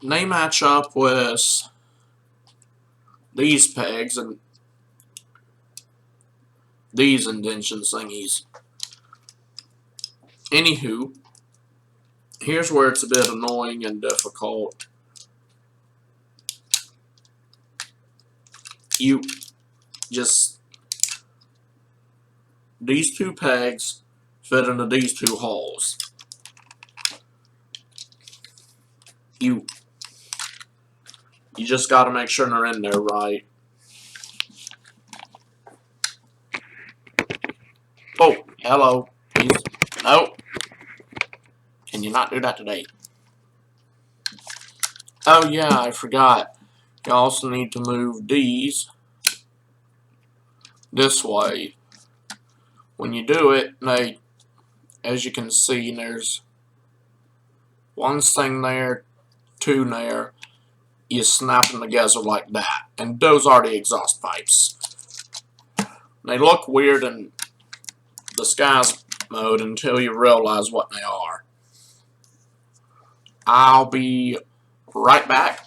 they match up with these pegs and these indentation thingies. Anywho, here's where it's a bit annoying and difficult. You just, these two pegs fit into these two holes. You just got to make sure they're in there right. Oh, hello. Please. No. Can you not do that today? Oh yeah, I forgot. You also need to move these this way. When you do it, they, as you can see, there's one thing there, two there. You snap them together like that. And those are the exhaust pipes. They look weird in disguise mode until you realize what they are. I'll be right back.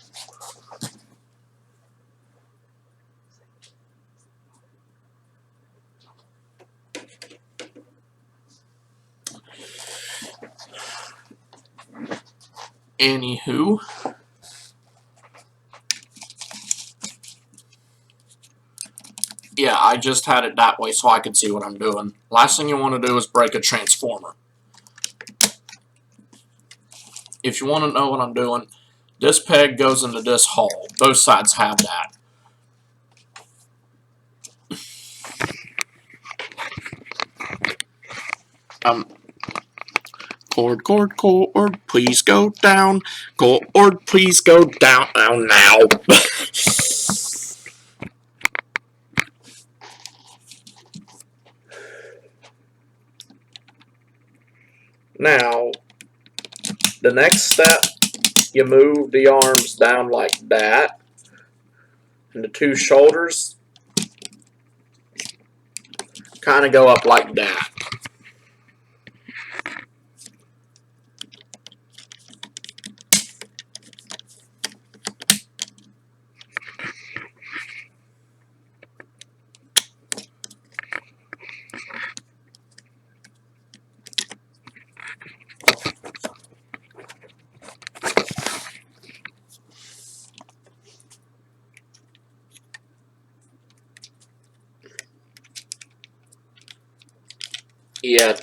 Anywho, yeah, I just had it that way so I could see what I'm doing. Last thing you want to do is break a transformer. If you want to know what I'm doing, this peg goes into this hole. Both sides have that. Cord, please go down. Cord, please go down now. Now, the next step, you move the arms down like that, and the two shoulders kind of go up like that. Yeah.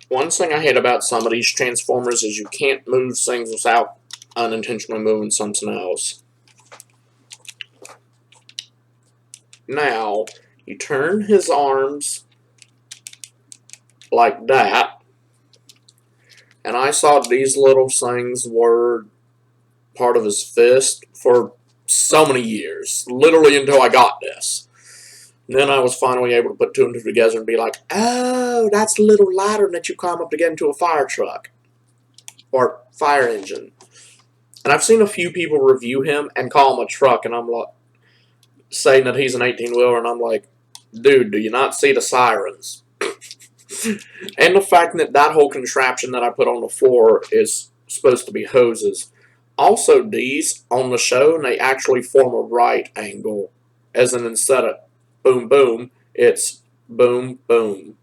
One thing I hate about some of these transformers is you can't move things without unintentionally moving something else. Now, you turn his arms like that, and I saw these little things were part of his fist for so many years, literally until I got this. And then I was finally able to put two and two together and be like, oh, that's the little ladder that you climb up to get into a fire truck or fire engine. And I've seen a few people review him and call him a truck, and I'm like, saying that he's an 18-wheeler, and I'm like, dude, do you not see the sirens? And the fact that that whole contraption that I put on the floor is supposed to be hoses. Also, these on the show, they actually form a right angle, as in instead of boom, boom, it's boom, boom.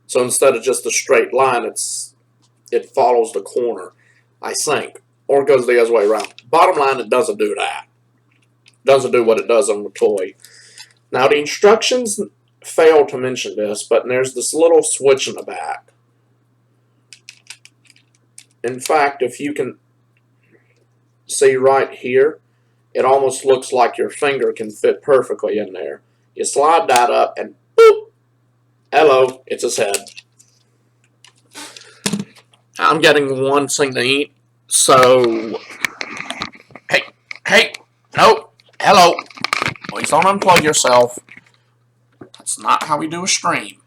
So instead of just a straight line, it follows the corner, I think, or it goes the other way around. Bottom line, it doesn't do that. It doesn't do what it does on the toy. Now, the instructions fail to mention this, but there's this little switch in the back. In fact, if you can see right here, it almost looks like your finger can fit perfectly in there. You slide that up and boop! Hello, it's his head. I'm getting one thing to eat, so... Hey, nope, hello. Please don't unplug yourself. It's not how we do a stream.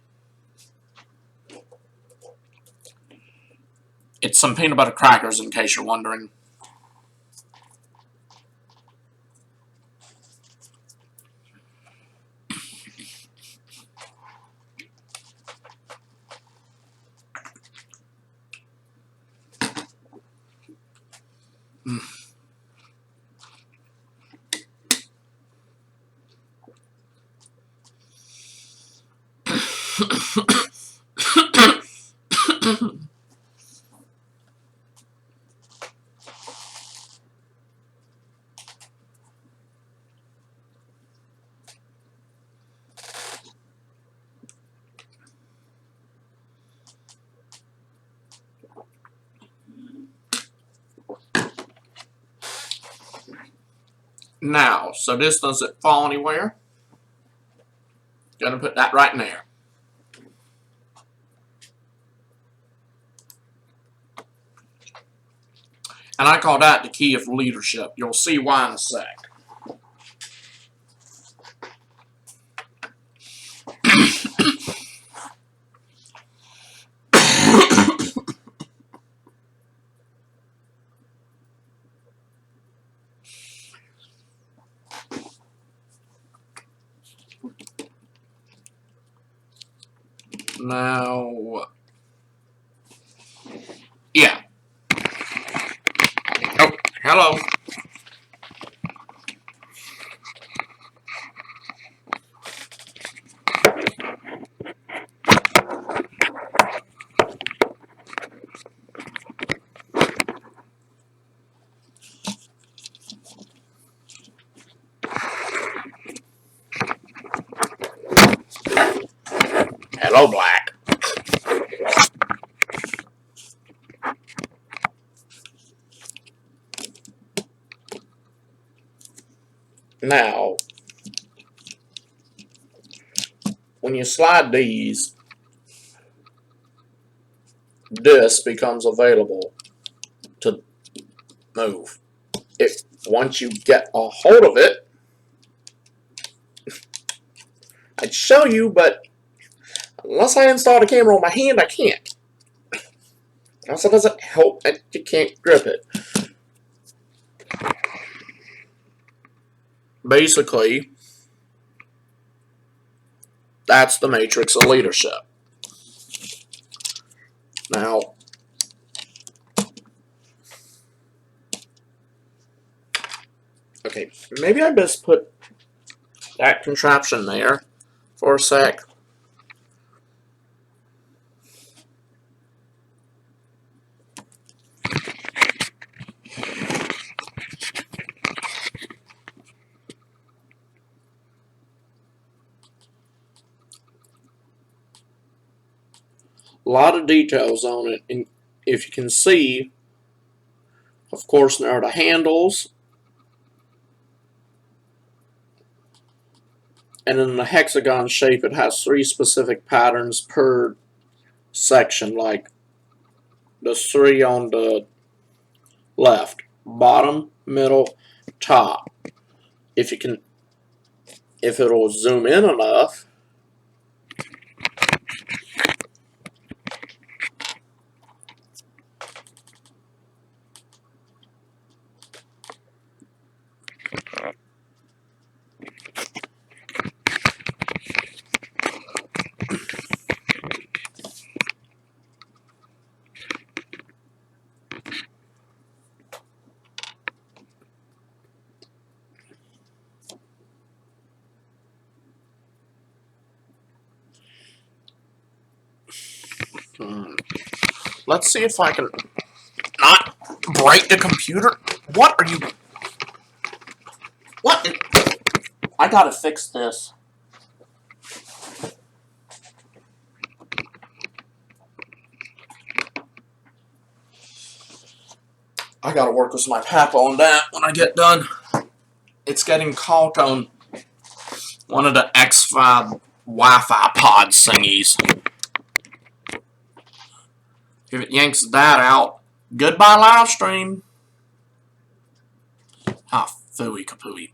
It's some peanut butter crackers, in case you're wondering. Now, so this doesn't fall anywhere. Gonna put that right in there. And I call that the key of leadership. You'll see why in a sec. Now, yeah. Oh, hello. Hello, Black. Now, when you slide these, this becomes available to move. Once you get a hold of it, I'd show you, but unless I install the camera on my hand, I can't. Also, doesn't help that you can't grip it. Basically, that's the matrix of leadership. Now, okay, maybe I best put that contraption there for a sec. A lot of details on it, and if you can see, of course, there are the handles, and in the hexagon shape, it has 3 specific patterns per section, like the 3 on the left: bottom, middle, top. If it'll zoom in enough, let's see if I can not break the computer. What are you? What? I gotta fix this. I gotta work with my pap on that when I get done. It's getting caught on one of the X5 Wi-Fi pod thingies. If it yanks that out, goodbye live stream. Ah, phooey kapooey.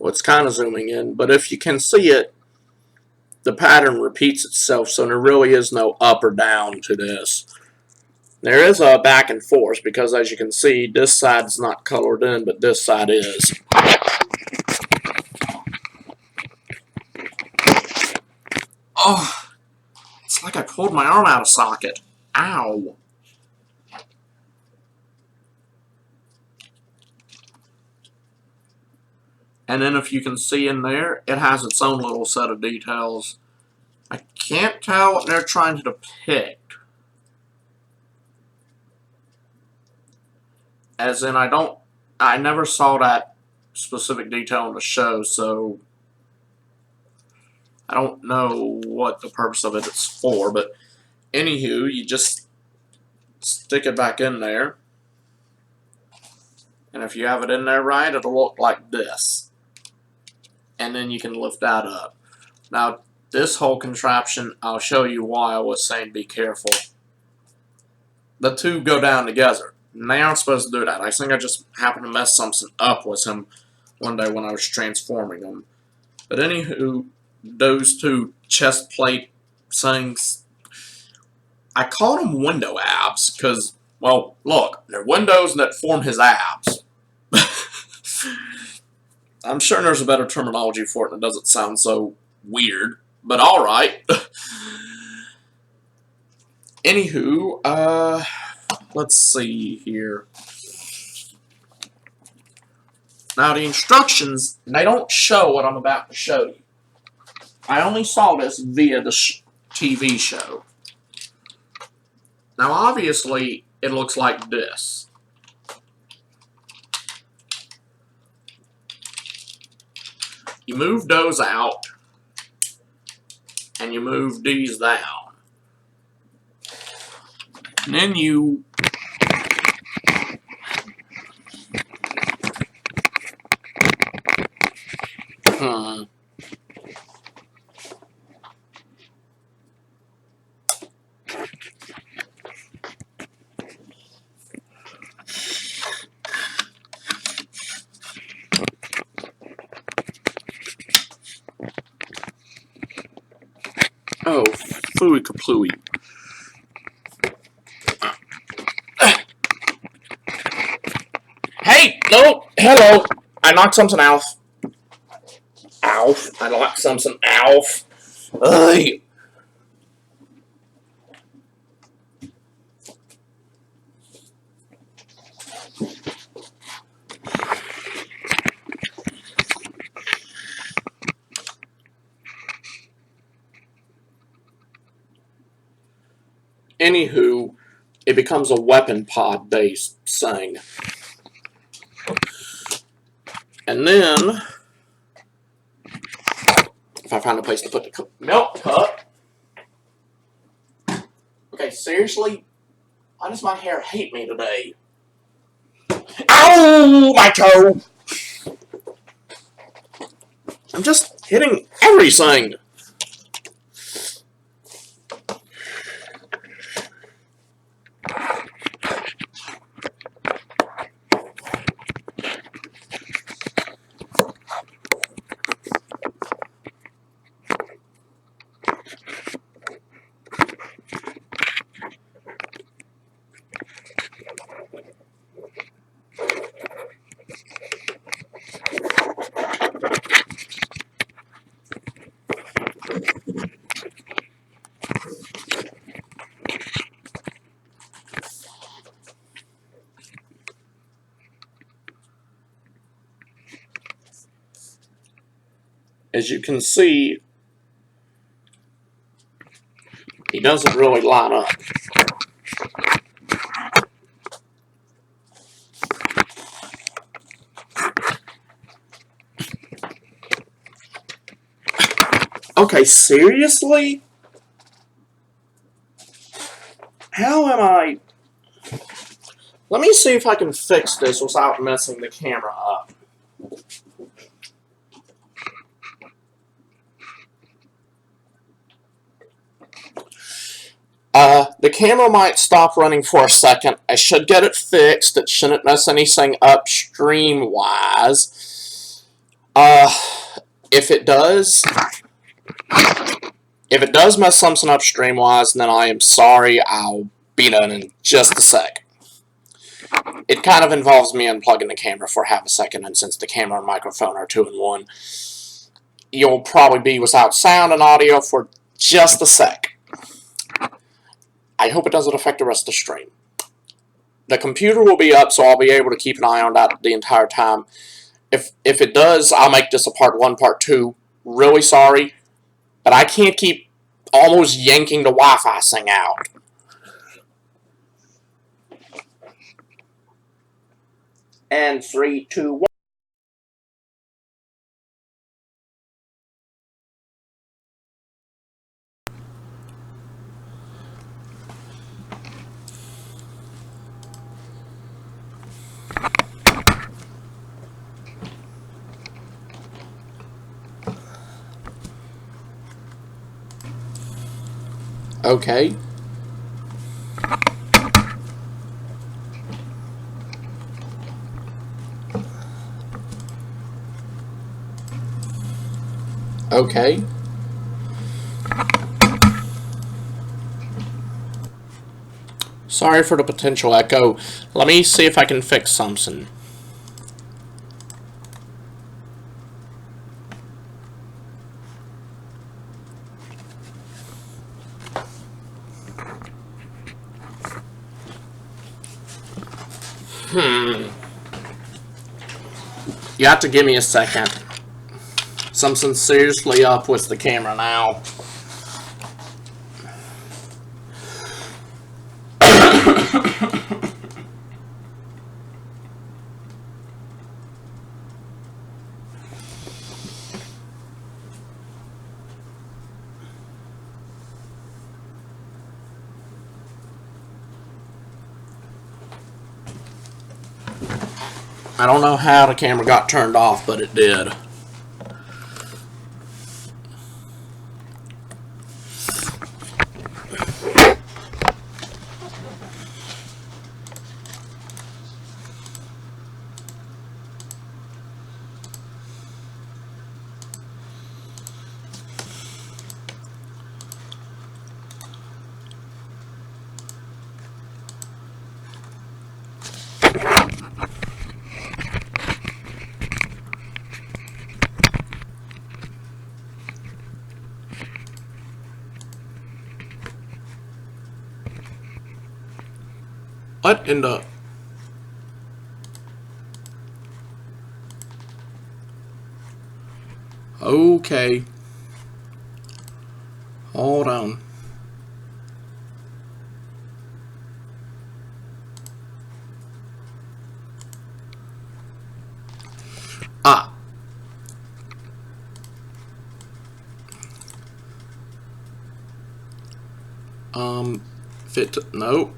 Well, it's kind of zooming in, but if you can see it, the pattern repeats itself, so there really is no up or down to this. There is a back and forth, because as you can see, this side's not colored in, but this side is. Oh, it's like I pulled my arm out of socket. Ow. And then if you can see in there, it has its own little set of details. I can't tell what they're trying to depict. As in, I never saw that specific detail in the show, so I don't know what the purpose of it is for, but anywho, you just stick it back in there. And if you have it in there right, it'll look like this. And then you can lift that up. Now, this whole contraption, I'll show you why I was saying be careful. The two go down together. And they aren't supposed to do that. I think I just happened to mess something up with him one day when I was transforming him. But anywho, those two chest plate things, I called them window abs because, well, look, they're windows that form his abs. I'm sure there's a better terminology for it and it doesn't sound so weird, but alright. Anywho, let's see here. Now the instructions, they don't show what I'm about to show you. I only saw this via the TV show. Now obviously, it looks like this. You move those out, and you move these down. And then you oh, fooey kaplooey. Hey, no, hello. I knocked something out. Ow. I knocked something out. Ugh. Anywho, it becomes a weapon pod based thing. And then, if I find a place to put the milk cup. Okay, seriously? Why does my hair hate me today? Ow! My toe! I'm just hitting everything. As you can see, he doesn't really line up. Okay, seriously? How am I... Let me see if I can fix this without messing the camera up. The camera might stop running for a second. I should get it fixed. It shouldn't mess anything up stream-wise. If it does, mess something up stream-wise, then I am sorry. I'll be done in just a sec. It kind of involves me unplugging the camera for half a second, and since the camera and microphone are 2-in-1, you'll probably be without sound and audio for just a sec. I hope it doesn't affect the rest of the stream. The computer will be up, so I'll be able to keep an eye on that the entire time. If it does, I'll make this a part 1, part 2. Really sorry, but I can't keep almost yanking the Wi-Fi thing out. And 3, 2, 1. Okay. Okay. Sorry for the potential echo. Let me see if I can fix something. You have to give me a second. Something's seriously up with the camera now. I don't know how the camera got turned off, but it did. What in the... Okay. Hold on. Ah. Fit... Nope.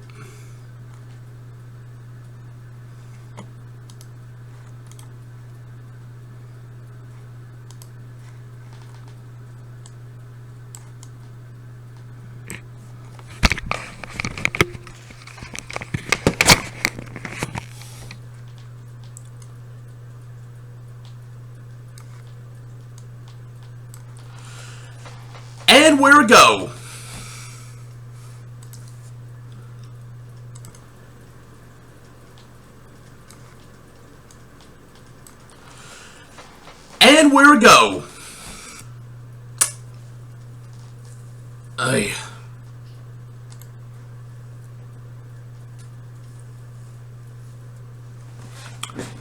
And where to go? And where to go? Ay.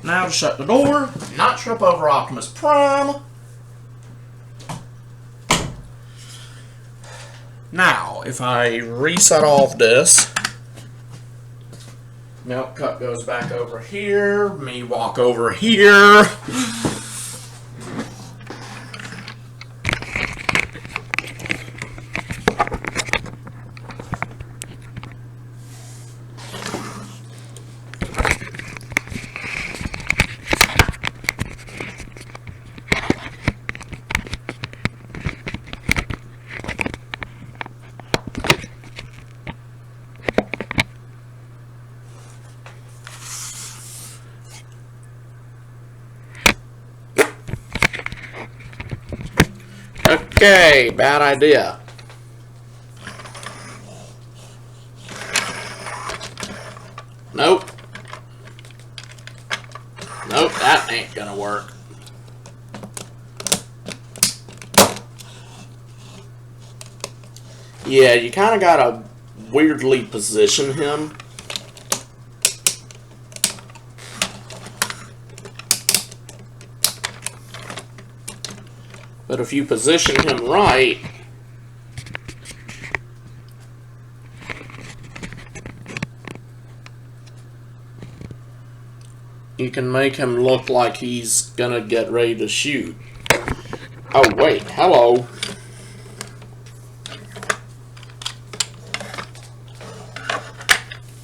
Now to shut the door, not trip over Optimus Prime. Now, if I reset off this, milk cup goes back over here, me walk over here. Okay, bad idea. Nope. Nope, that ain't gonna work. Yeah, you kind of gotta weirdly position him. But if you position him right, you can make him look like he's gonna get ready to shoot. Oh wait, hello.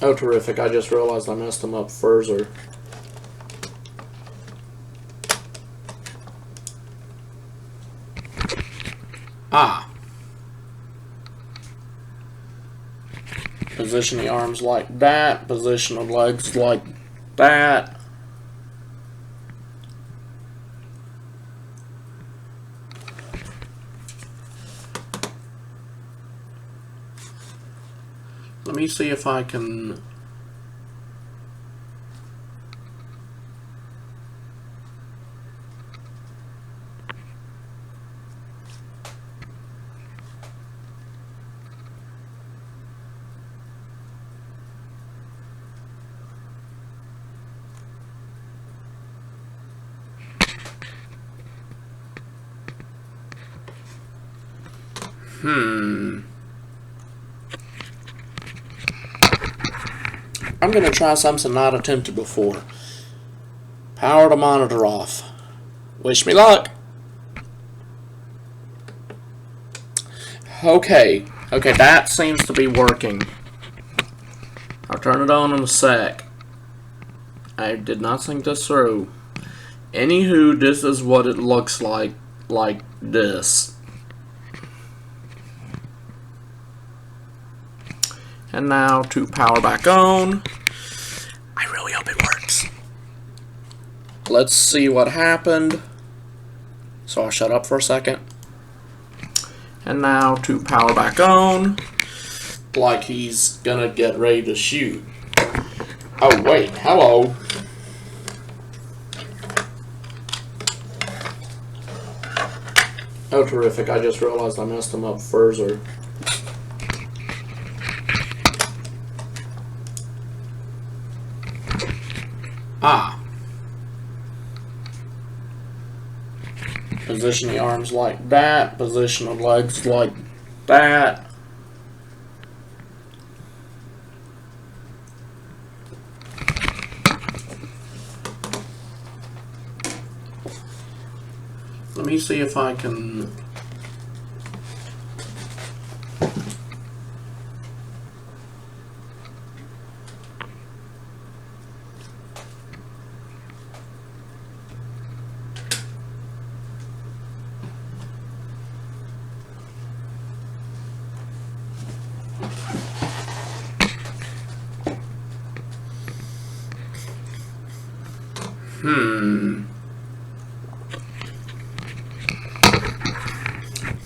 Oh terrific, I just realized I messed him up further. Ah. Position the arms like that, position the legs like that. Let me see if I can... I'm going to try something not attempted before. Power the monitor off. Wish me luck. Okay, that seems to be working. I'll turn it on in a sec. I did not think this through. Anywho, this is what it looks like this. And now to power back on. I really hope it works. Let's see what happened. So I'll shut up for a second. And now to power back on. Like he's gonna get ready to shoot. Oh wait, hello. Oh terrific, I just realized I messed him up further. Ah. Position the arms like that, position the legs like that. Let me see if I can...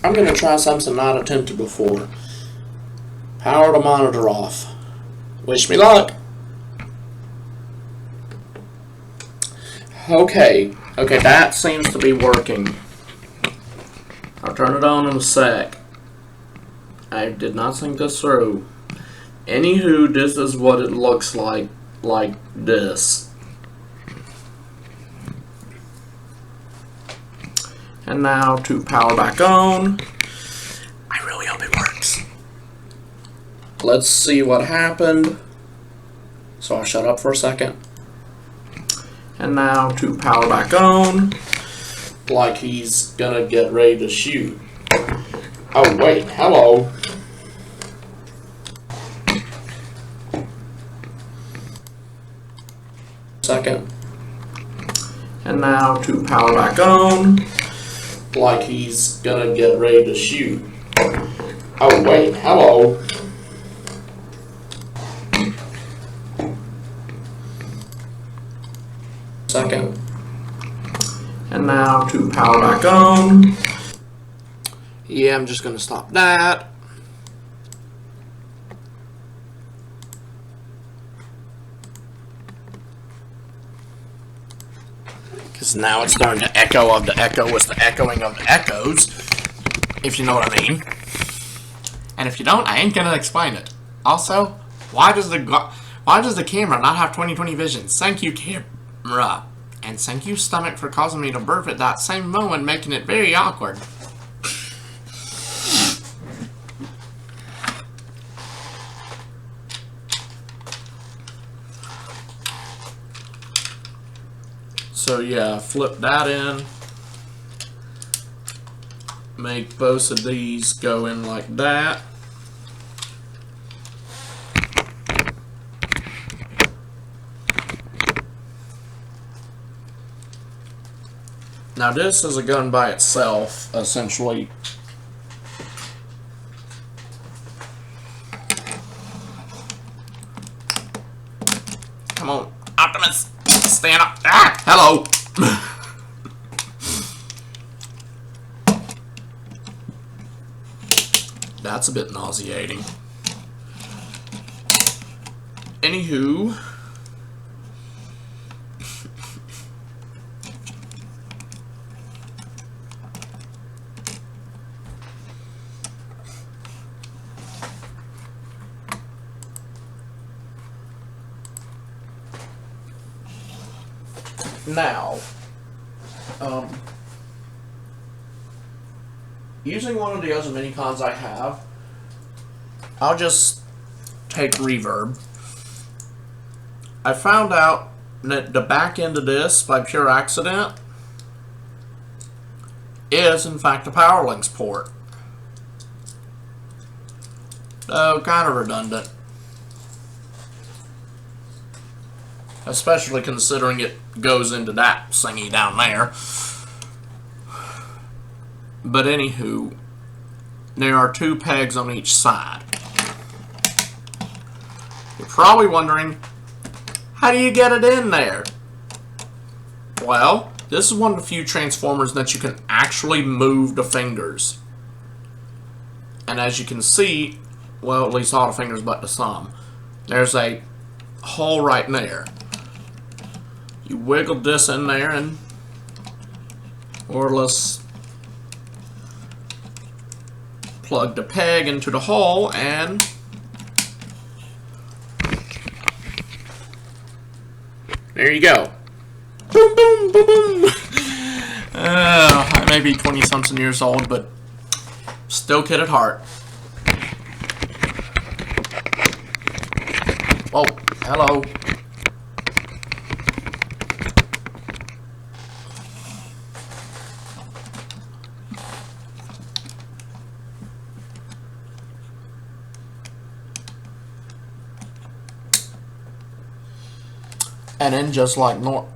I'm going to try something not attempted before. Power the monitor off. Wish me luck. Okay, that seems to be working. I'll turn it on in a sec. I did not think this through. Anywho, this is what it looks like this. And now to power back on. I really hope it works. Let's see what happened. So I'll shut up for a second. And now to power back on. Like he's gonna get ready to shoot. Oh wait, hello. Second. And now to power back on. Like he's gonna get ready to shoot. Oh wait, hello. Second. And now to power back on. Yeah, I'm just going to stop that. Because now it's starting to echo of the echo with the echoing of the echoes, if you know what I mean. And if you don't, I ain't going to explain it. Also, why does the camera not have 20/20 vision? Thank you, camera. And thank you, stomach, for causing me to burp at that same moment, making it very awkward. So yeah, flip that in. Make both of these go in like that. Now this is a gun by itself, essentially. Come on, Optimus, stand up. Ah, hello. That's a bit nauseating. Anywho. Now, using one of the other mini-cons I have, I'll just take reverb. I found out that the back end of this, by pure accident, is in fact a power links port. So, kind of redundant. Especially considering it goes into that thingy down there. But anywho, there are 2 pegs on each side. You're probably wondering, how do you get it in there? Well, this is one of the few Transformers that you can actually move the fingers. And as you can see, well, at least all the fingers but the thumb, there's a hole right there. You wiggle this in there and more or less plug the peg into the hole and there you go. Boom, boom, boom, boom. I may be 20-something years old, but still kid at heart. Oh, hello. And then just like normal,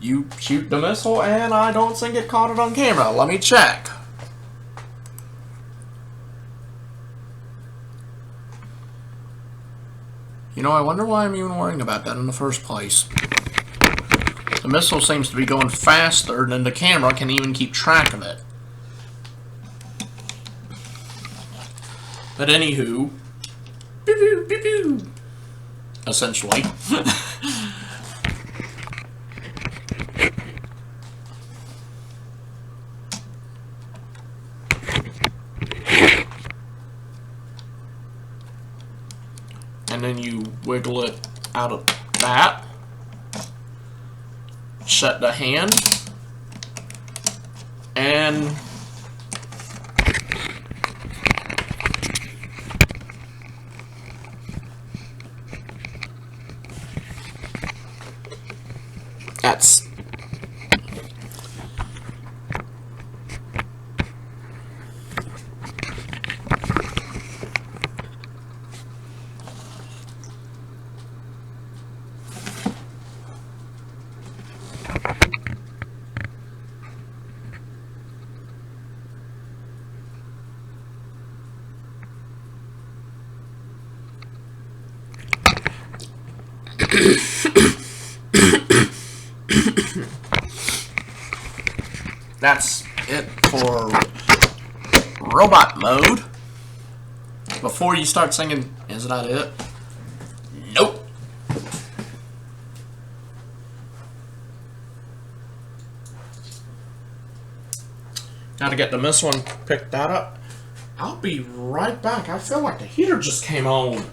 you shoot the missile, and I don't think it caught it on camera. Let me check. You know, I wonder why I'm even worrying about that in the first place. The missile seems to be going faster than the camera can even keep track of it. But anywho, pew, pew, pew, pew. Essentially. And then you wiggle it out of that. Shut the hand. And that's that's it for robot mode. Before you start singing, is that it? Nope. Gotta get the this one picked that up. I'll be right back. I feel like the heater just came on.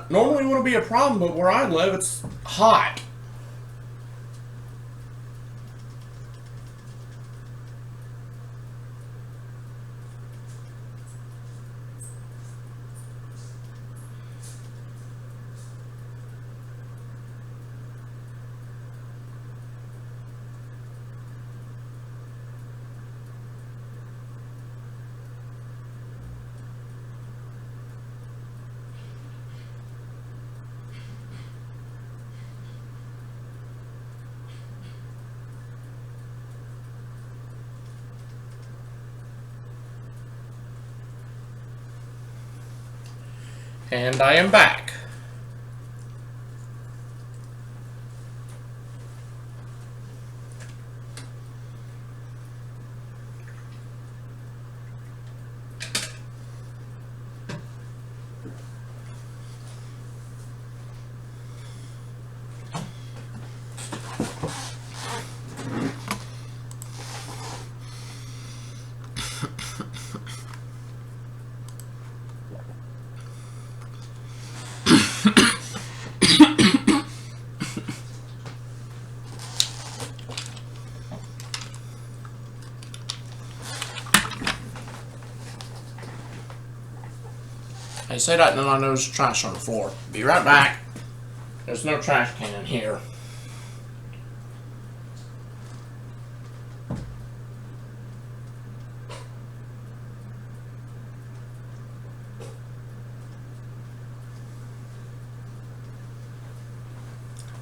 Normally it wouldn't be a problem, but where I live, it's hot. And I am back. I say that and then I notice trash on the floor. Be right back. There's no trash can in here.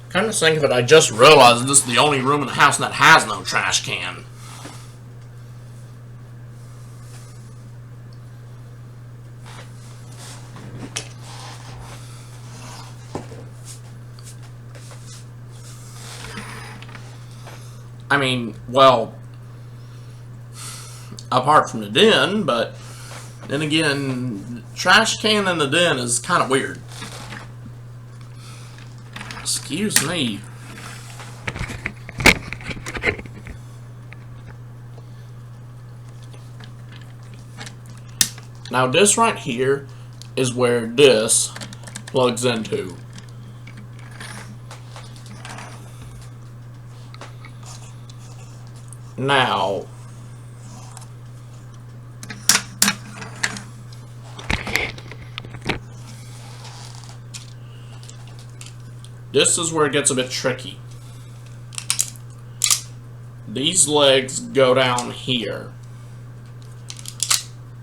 Kind of think of it, I just realized this is the only room in the house that has no trash can. I mean, well, apart from the den, but then again, trash can in the den is kind of weird. Excuse me. Now this right here is where this plugs into. Now, this is where it gets a bit tricky. These legs go down here.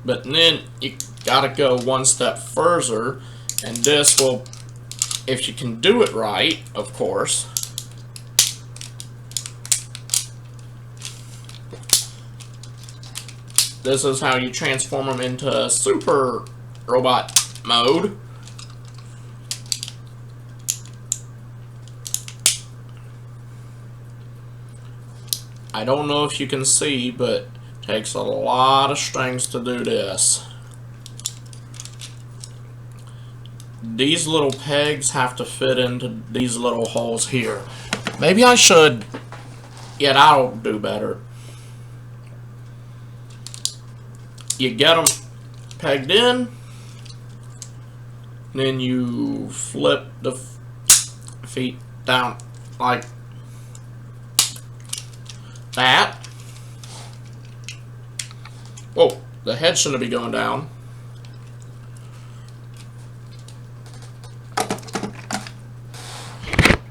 But then you gotta go one step further, and this will, if you can do it right, of course. This is how you transform them into super robot mode. I don't know if you can see, but it takes a lot of strings to do this. These little pegs have to fit into these little holes here. Maybe I should, yeah, that'll do better. You get them pegged in, then you flip the feet down like that. Oh, the head shouldn't be going down.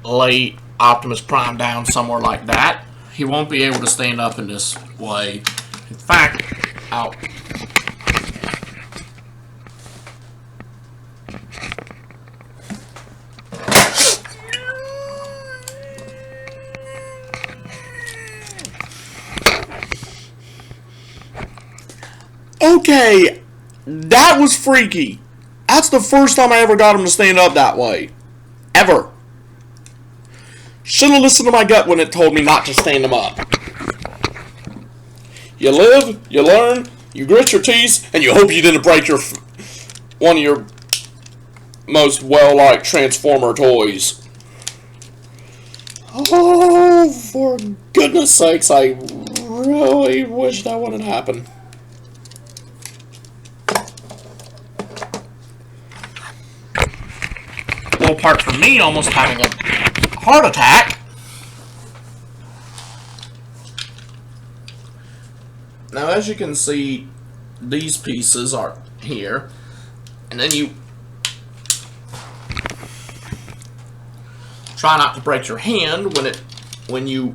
Lay Optimus Prime down somewhere like that. He won't be able to stand up in this way. In fact, out. Okay, that was freaky. That's the first time I ever got him to stand up that way. Ever. Should have listened to my gut when it told me not to stand him up. You live, you learn, you grit your teeth, and you hope you didn't break your one of your most well-liked Transformer toys. Oh, for goodness sakes, I really wish that wouldn't happen. Well, apart from me almost having a heart attack. Now, as you can see, these pieces are here, and then you try not to break your hand when you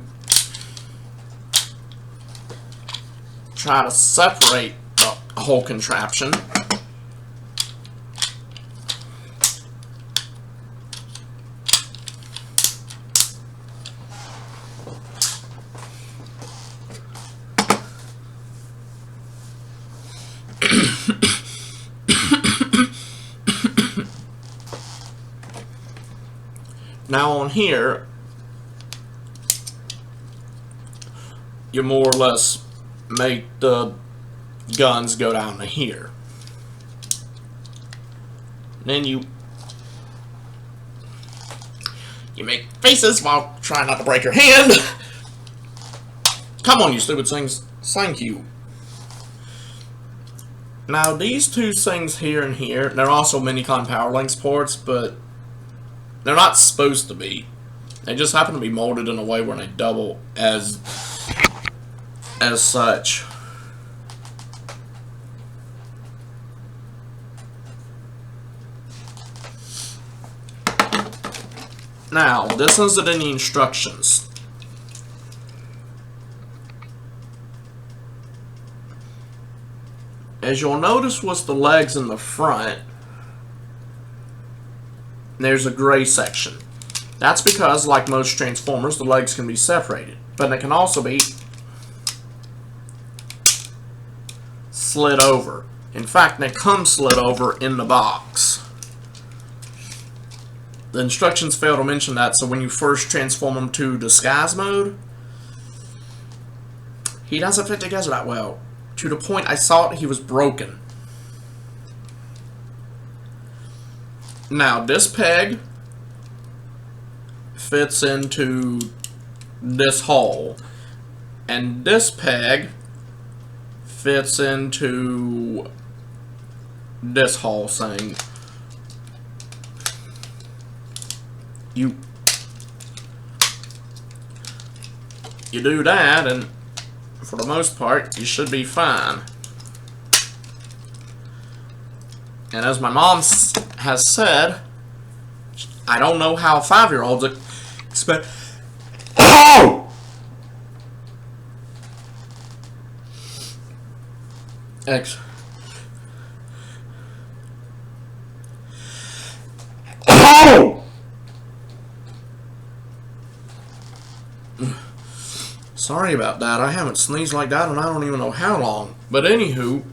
try to separate the whole contraption. Now on here, you more or less make the guns go down to here. And then you make faces while trying not to break your hand. Come on, you stupid things. Thank you. Now these two things here and here, they're also Minicon Power Links ports, but they're not supposed to be. They just happen to be molded in a way where they double as such. Now, this isn't in the instructions. As you'll notice with the legs in the front, there's a gray section. That's because, like most Transformers, the legs can be separated, but they can also be slid over. In fact, they come slid over in the box. The instructions fail to mention that, so when you first transform him to disguise mode, he doesn't fit together that well. To the point I thought he was broken. Now, this peg fits into this hole, and this peg fits into this hole thing. You do that, and for the most part, you should be fine. And as my mom has said, I don't know how 5-year-olds expect. Oh! Oh! Sorry about that. I haven't sneezed like that and I don't even know how long. But anywho,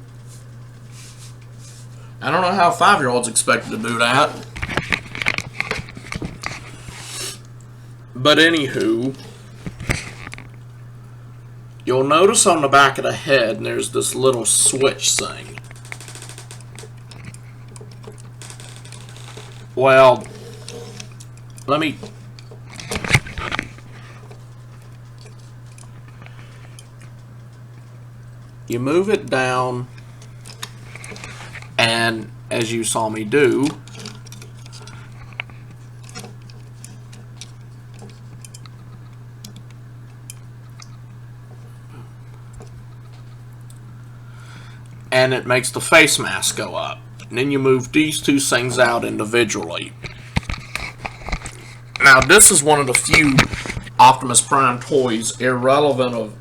I don't know how 5-year-olds expected to do that. But anywho, you'll notice on the back of the head there's this little switch thing. Well, let me... You move it down, and as you saw me do, and it makes the face mask go up. And then you move these two things out individually. Now, this is one of the few Optimus Prime toys, irrelevant of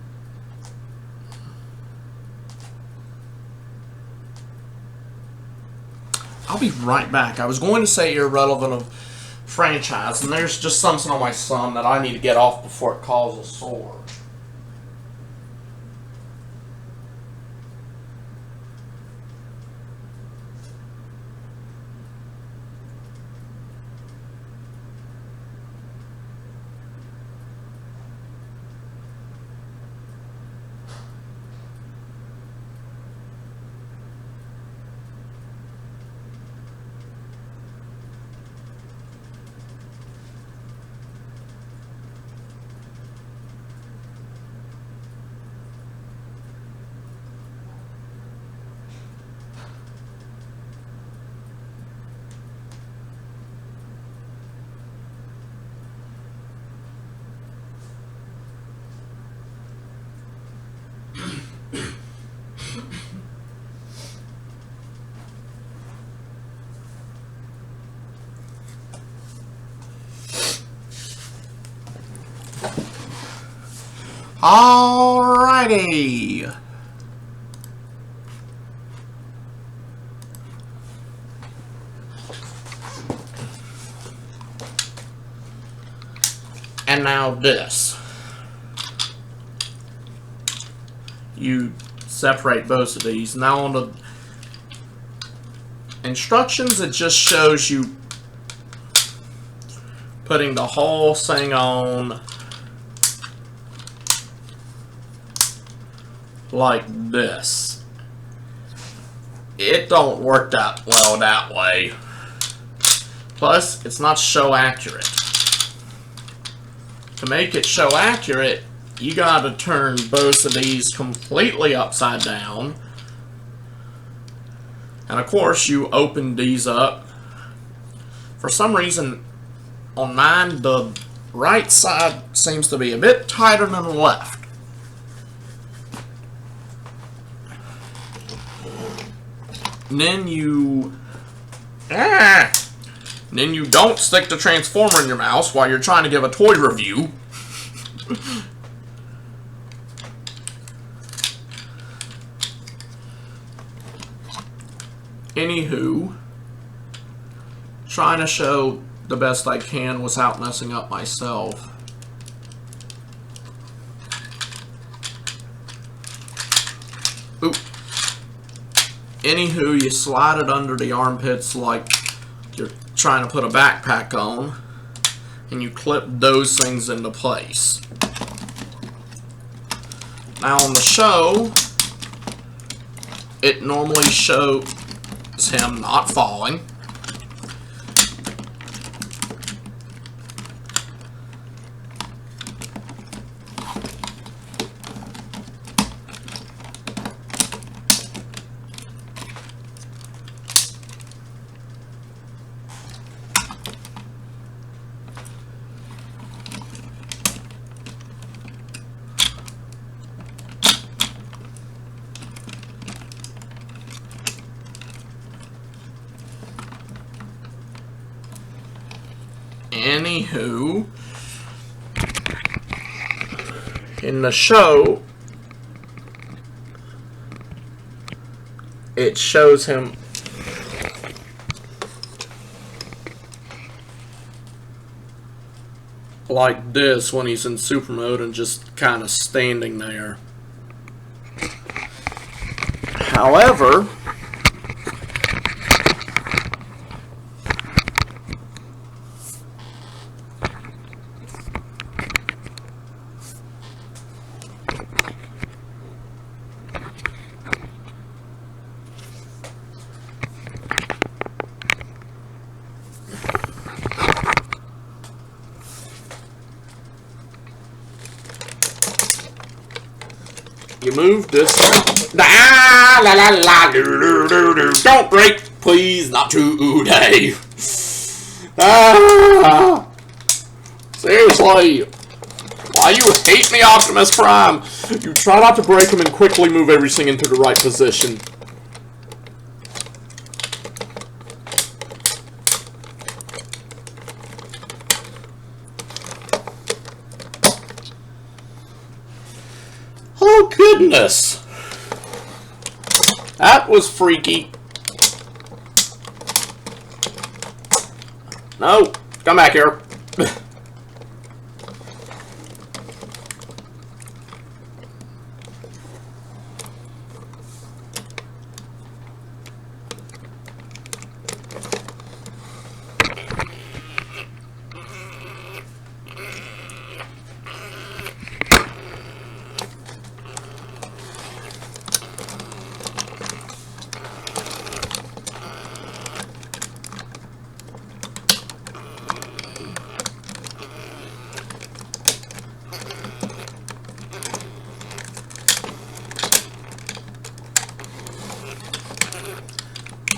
I'll be right back. I was going to say irrelevant of franchise, and there's just something on my son that I need to get off before it causes a sore. Alrighty. And now this. You separate both of these. Now on the instructions, it just shows you putting the whole thing on like this. It don't work that well that way. Plus, it's not show accurate. To make it show accurate, you gotta turn both of these completely upside down. And of course, you open these up. For some reason, on mine, the right side seems to be a bit tighter than the left. And then you don't stick the transformer in your mouse while you're trying to give a toy review. Anywho, trying to show the best I can without messing up myself. Oop. Anywho, you slide it under the armpits like you're trying to put a backpack on, and you clip those things into place. Now on the show, it normally shows him not falling. Anywho, in the show, it shows him like this when he's in super mode and just kind of standing there. However, you move this. Ah, la la la, do do do do. Don't break, please, not today. Ah, seriously, why you hate me, Optimus Prime? You try not to break them and quickly move everything into the right position. Oh, goodness. That was freaky. No, come back here.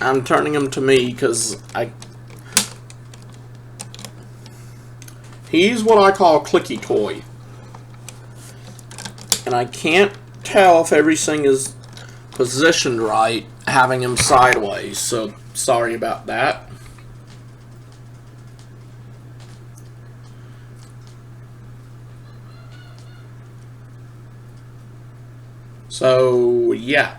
I'm turning him to me because he's what I call a clicky toy. And I can't tell if everything is positioned right having him sideways, so sorry about that. So, yeah.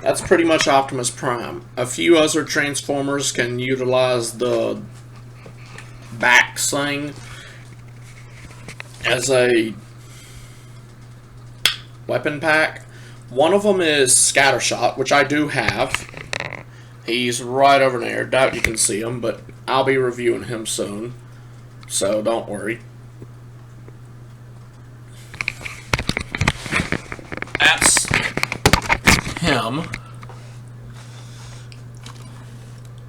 That's pretty much Optimus Prime. A few other Transformers can utilize the back sling as a weapon pack. One of them is Scattershot, which I do have. He's right over there. Doubt you can see him, but I'll be reviewing him soon, so don't worry. That's him.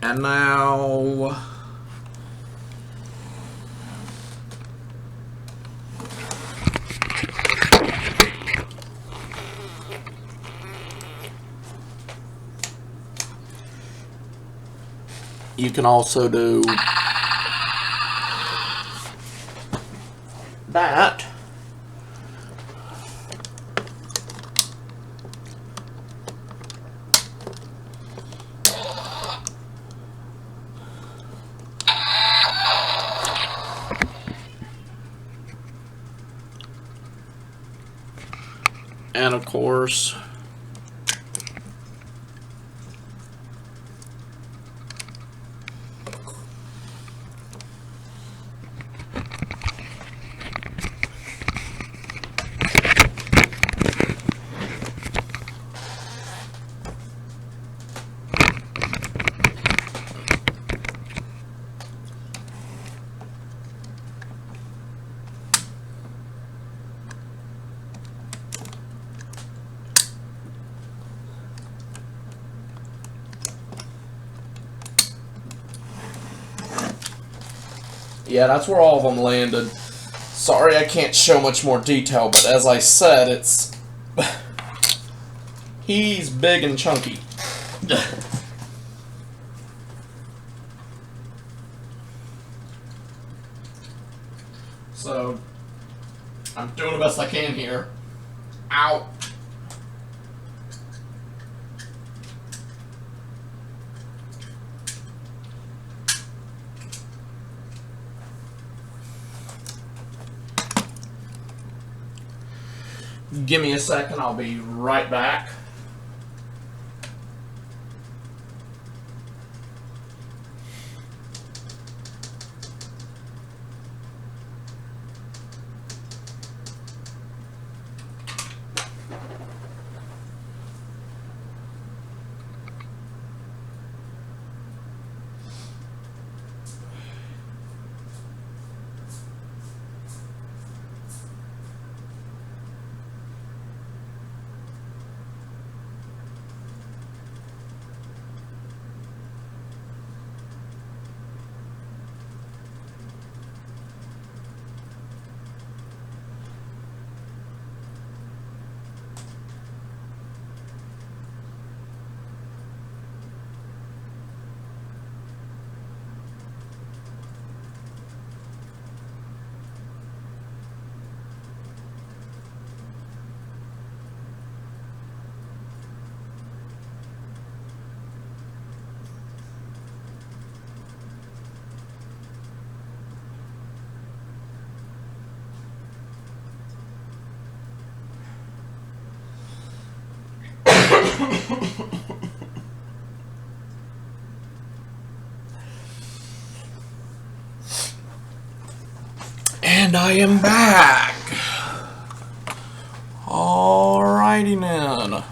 And now you can also do that. And of course, yeah, that's where all of them landed. Sorry I can't show much more detail, but as I said, it's... he's big and chunky. So, I'm doing the best I can here. Ow! Give me a second, I'll be right back. And I am back. Alrighty then.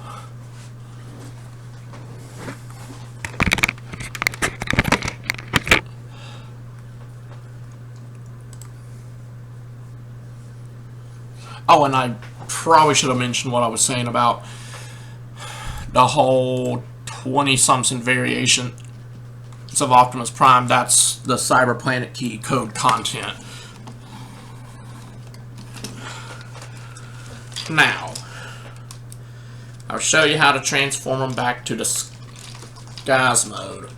Oh, and I probably should have mentioned what I was saying about the whole 20-something variation of Optimus Prime. That's the Cyber Planet Key code content. Now, I'll show you how to transform them back to the Skies mode.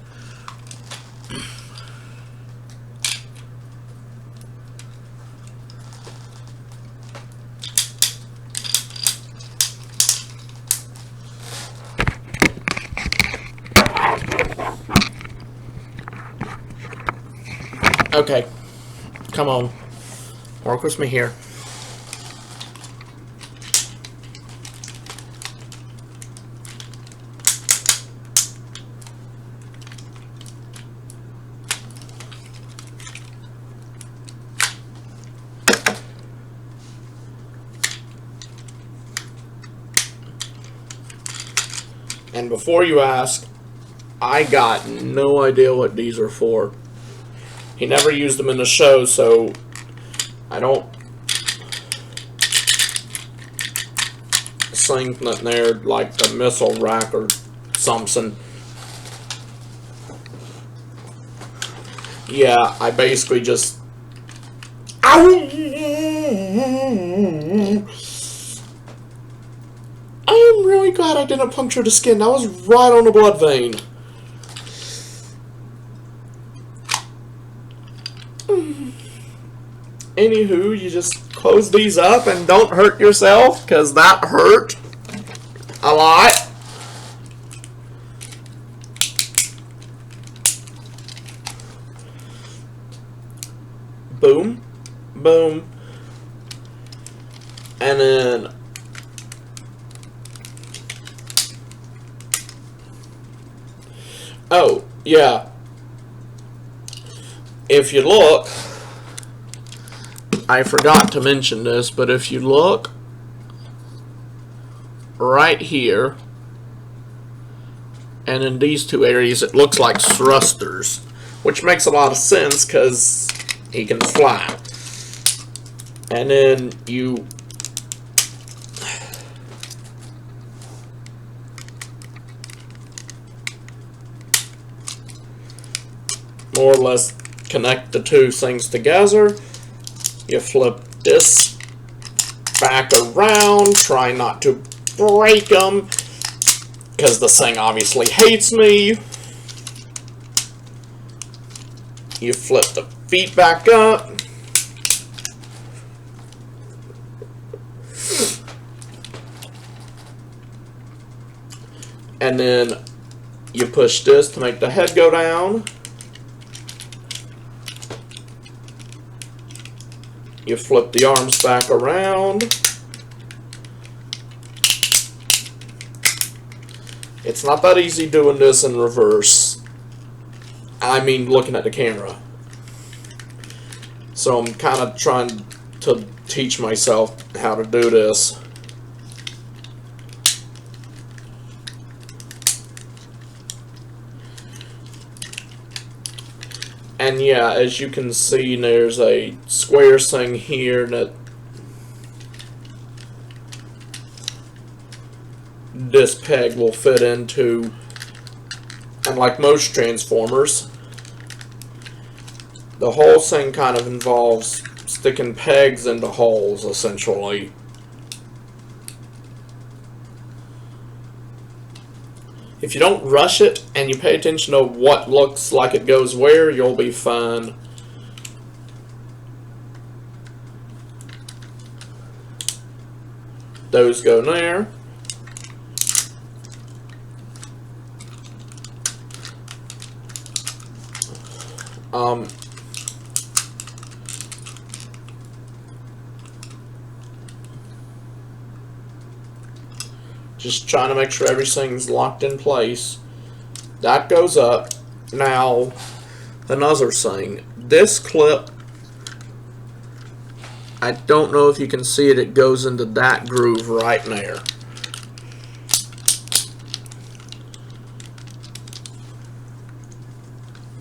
Okay, come on, work with me here. And before you ask, I got no idea what these are for. He never used them in the show, so I don't think that they're like the missile rack or something. Yeah, I basically just... Ow! I am really glad I didn't puncture the skin. That was right on the blood vein. Anywho, you just close these up and don't hurt yourself, because that hurt a lot. Boom, boom, and then oh, yeah, if you look, I forgot to mention this, but if you look right here, and in these two areas, it looks like thrusters, which makes a lot of sense because he can fly. And then you more or less connect the two things together. You flip this back around, try not to break them, because the thing obviously hates me. You flip the feet back up. And then you push this to make the head go down. You flip the arms back around. It's not that easy doing this in reverse. I mean, looking at the camera. So I'm kind of trying to teach myself how to do this. And yeah, as you can see, there's a square thing here that this peg will fit into. And like most transformers, the whole thing kind of involves sticking pegs into holes, essentially. If you don't rush it and you pay attention to what looks like it goes where, you'll be fine. Those go there. Just trying to make sure everything's locked in place. That goes up. Now, another thing. This clip, I don't know if you can see it, it goes into that groove right there.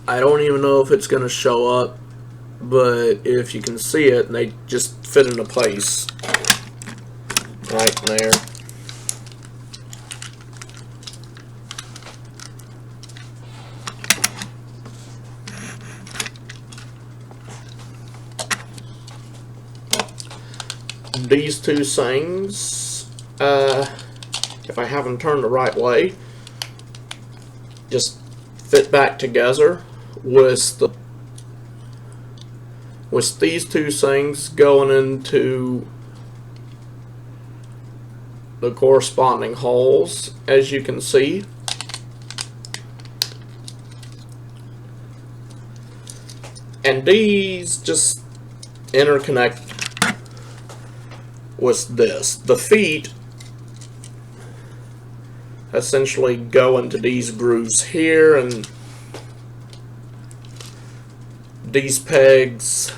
I don't even know if it's going to show up, but if you can see it, they just fit into place right there. These two things, if I have them turned the right way, just fit back together with these two things going into the corresponding holes, as you can see. And these just interconnect with this. The feet essentially go into these grooves here, and these pegs,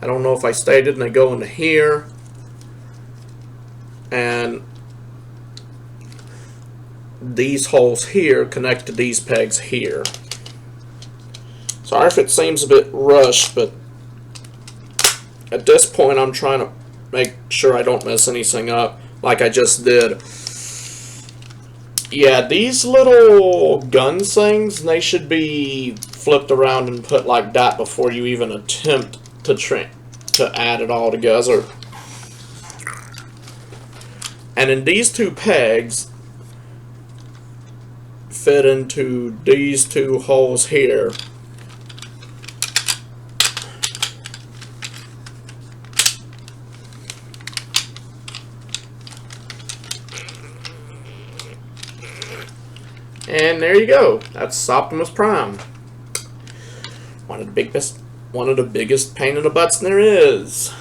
I don't know if I stated, and they go into here, and these holes here connect to these pegs here. Sorry if it seems a bit rushed, but at this point I'm trying to make sure I don't mess anything up like I just did. Yeah, these little gun things, they should be flipped around and put like that before you even attempt to add it all together. And then these two pegs fit into these two holes here. And there you go. That's Optimus Prime. One of the biggest pain in the butts there is.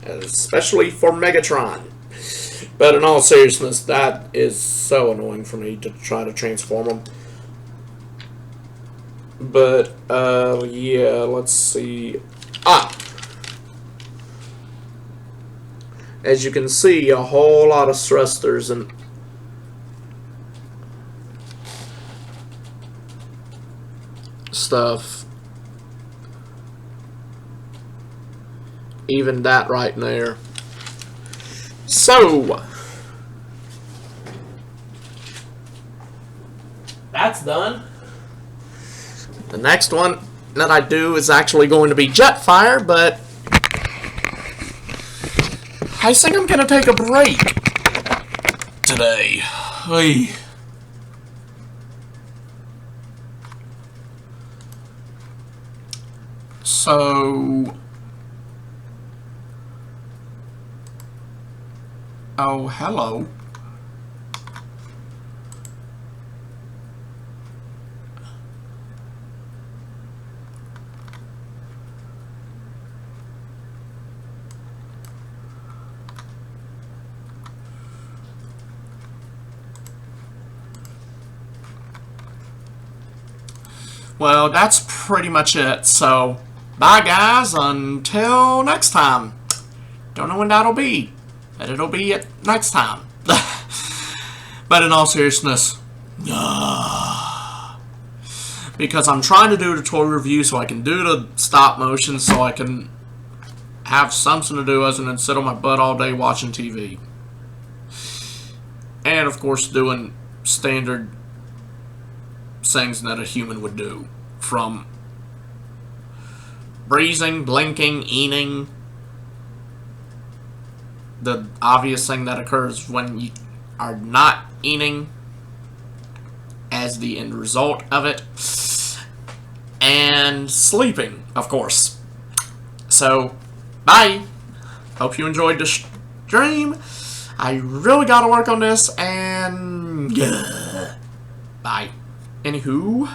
Especially for Megatron. But in all seriousness, that is so annoying for me to try to transform them. But, yeah, let's see. As you can see, a whole lot of thrusters and stuff. Even that right there. So that's done. The next one that I do is actually going to be Jetfire, but I think I'm gonna take a break today. Hey. So, oh, hello. Well, that's pretty much it. So, bye guys, until next time. Don't know when that'll be, but it'll be it next time. But in all seriousness, because I'm trying to do the toy review so I can do the stop motion, so I can have something to do other than sit on my butt all day watching TV. And of course doing standard things that a human would do, from breathing, blinking, eating, the obvious thing that occurs when you are not eating as the end result of it, and sleeping, of course. So, bye. Hope you enjoyed the stream. I really gotta work on this, and bye. Anywho.